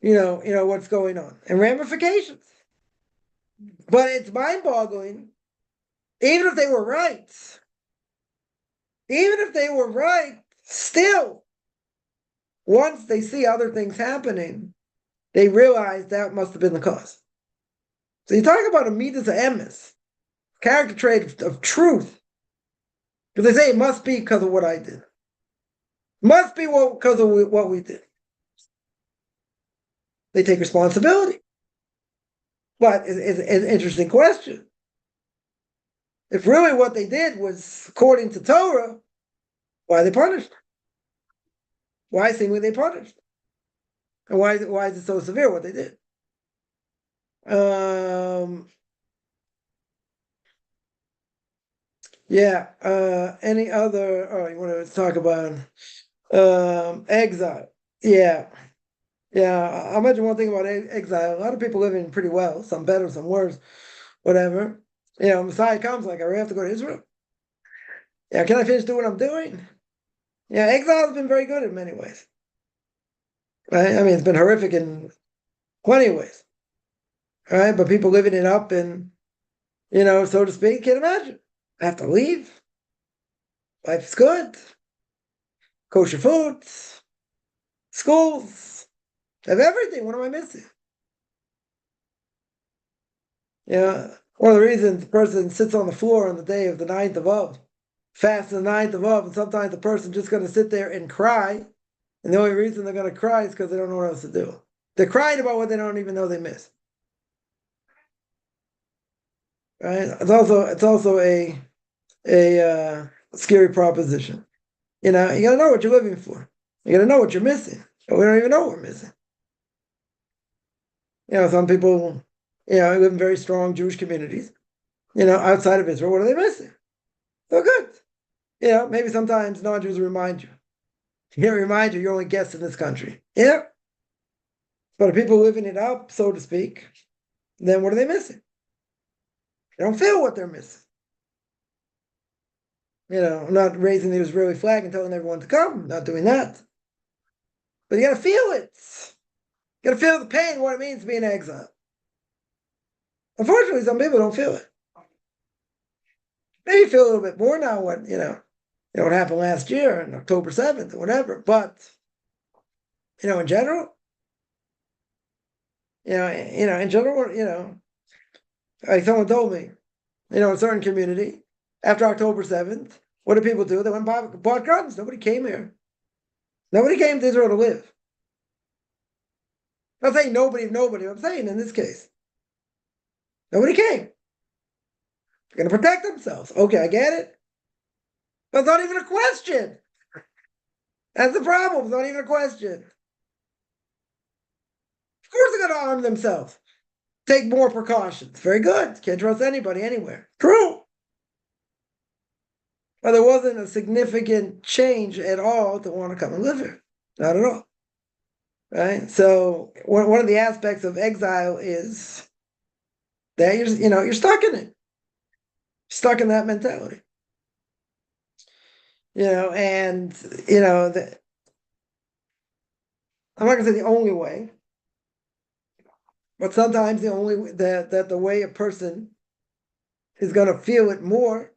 What's going on and ramifications. But it's mind-boggling, even if they were right, still, once they see other things happening, they realize that must have been the cause. So you talk about a midas emes, character trait of truth, because they say it must be because of what I did. Must be because of what we did. They take responsibility. But it's an interesting question. If really what they did was according to Torah, why are they punished? Why seemingly they punished? And why is it so severe what they did? Any other? Oh, you want to talk about exile? Yeah. I'll mention one thing about exile. A lot of people living pretty well, some better, some worse, whatever. Messiah comes like, I really have to go to Israel. Yeah, can I finish doing what I'm doing? Yeah, exile has been very good in many ways. Right? I mean, it's been horrific in plenty of ways. Right? But people living it up and, so to speak, can't imagine. I have to leave. Life's good. Kosher foods, schools, I have everything. What am I missing? One of the reasons the person sits on the floor on the day of the 9th of Av, fasts the 9th of Av, and sometimes the person's just going to sit there and cry, and the only reason they're going to cry is because they don't know what else to do. They're crying about what they don't even know they miss. Right? It's also a scary proposition. You got to know what you're living for. You got to know what you're missing. But we don't even know what we're missing. Some people, live in very strong Jewish communities, outside of Israel. What are they missing? So good. Maybe sometimes non-Jews remind you. You're only guests in this country. Yeah. But if people living it up, so to speak, then what are they missing? They don't feel what they're missing. I'm not raising the Israeli flag and telling everyone to come, not doing that. But you got to feel it. You got to feel the pain, what it means to be in exile. Unfortunately, some people don't feel it. Maybe feel a little bit more now what happened last year on October 7th or whatever. But, in general, like someone told me, in a certain community, after October 7th, what did people do? They went and bought guns. Nobody came here. Nobody came to Israel to live. I'm not saying nobody. I'm saying in this case, nobody came. They're going to protect themselves. Okay, I get it. But it's not even a question. That's the problem. It's not even a question. Of course they're going to arm themselves. Take more precautions. Very good. Can't trust anybody anywhere. True. But there wasn't a significant change at all to want to come and live here. Not at all. Right? So one of the aspects of exile is that you're stuck in it. Stuck in that mentality. And I'm not gonna say the only way, but sometimes the only way that the way a person is gonna feel it more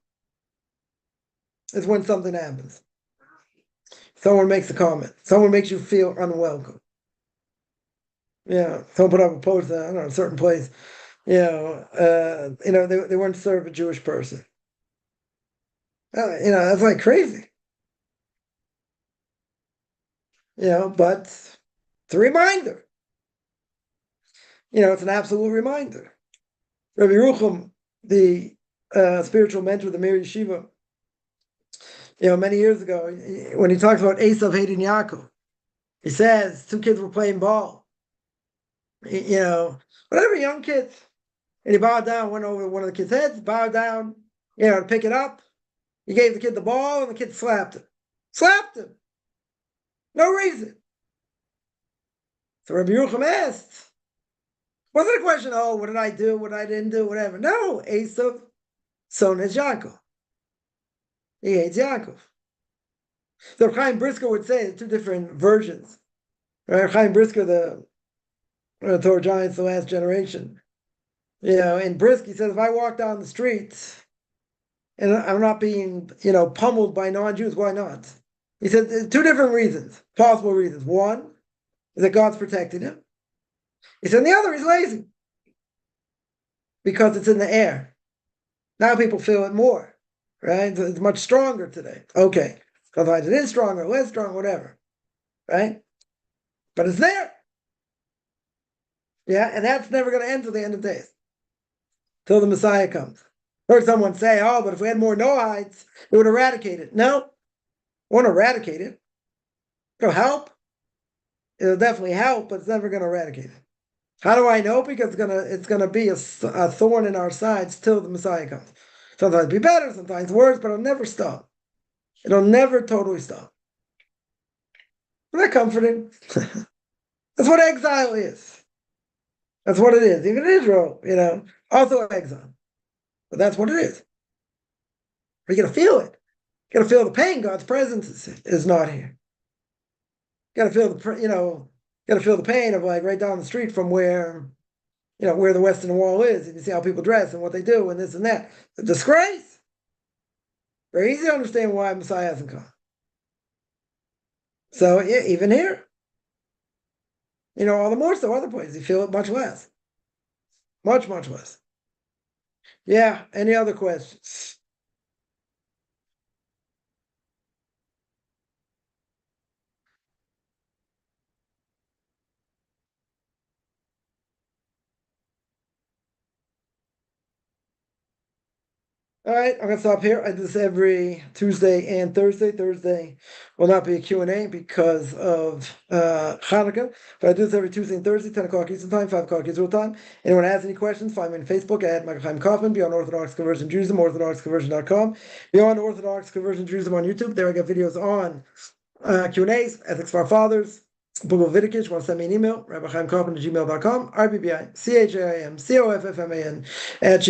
is when something happens. Someone makes a comment. Someone makes you feel unwelcome. Someone put up a post, I don't know, a certain place. They wouldn't serve a Jewish person. That's like crazy. But it's a reminder. it's an absolute reminder. Rabbi Rucham, the spiritual mentor of the Mir Yeshiva, many years ago, when he talks about Esav hating Yaakov, he says two kids were playing ball. Whatever, young kids. And he bowed down, went over one of the kids' heads, bowed down, to pick it up. He gave the kid the ball, and the kid slapped him. Slapped him. No reason. So Rabbi Yerucham asked, wasn't a question, what did I do, what I didn't do, whatever. No, Esav, son is Yaakov. He hates Yaakov. So Chaim Brisker would say two different versions. Right? Chaim Brisker, the Torah giants, the last generation. In Brisk, he says, if I walk down the street and I'm not being, pummeled by non-Jews, why not? He said there's two different reasons, possible reasons. One is that God's protecting him. He said, and the other is lazy because it's in the air. Now people feel it more, right? It's much stronger today. Okay. Sometimes it is stronger, less strong, whatever, right? But it's there. Yeah, and that's never going to end till the end of days, till the Messiah comes. Heard someone say, but if we had more Noahites, it would eradicate it. No, it won't eradicate it. It'll help. It'll definitely help, but it's never going to eradicate it. How do I know? Because it's gonna be a thorn in our sides till the Messiah comes. Sometimes it'll be better, sometimes worse, but it'll never stop. It'll never totally stop. Isn't that comforting? That's what exile is. That's what it is. Even Israel, also exile. But that's what it is. But you gotta feel it. You gotta feel the pain. God's presence is not here. You gotta feel the pain of right down the street from where the Western Wall is, and you see how people dress and what they do and this and that. The disgrace. Very easy to understand why Messiah hasn't come. So even here, all the more so other places, you feel it much less. Much, much less. Yeah, any other questions? All right, I'm going to stop here. I do this every Tuesday and Thursday. Thursday will not be a Q&A because of Hanukkah, but I do this every Tuesday and Thursday, 10 o'clock Eastern Time, 5 o'clock Israel Time. Anyone has any questions, find me on Facebook at Michael Chaim Kaufman, Beyond Orthodox Conversion Judaism, orthodoxconversion.com, Beyond Orthodox Conversion Judaism on YouTube. There I got videos on Q&As, ethics for our fathers, Book of Leviticus. Want to send me an email, rabbichaimkaufman@gmail.com, RBBICHAIMCOFFMAN @ gmail.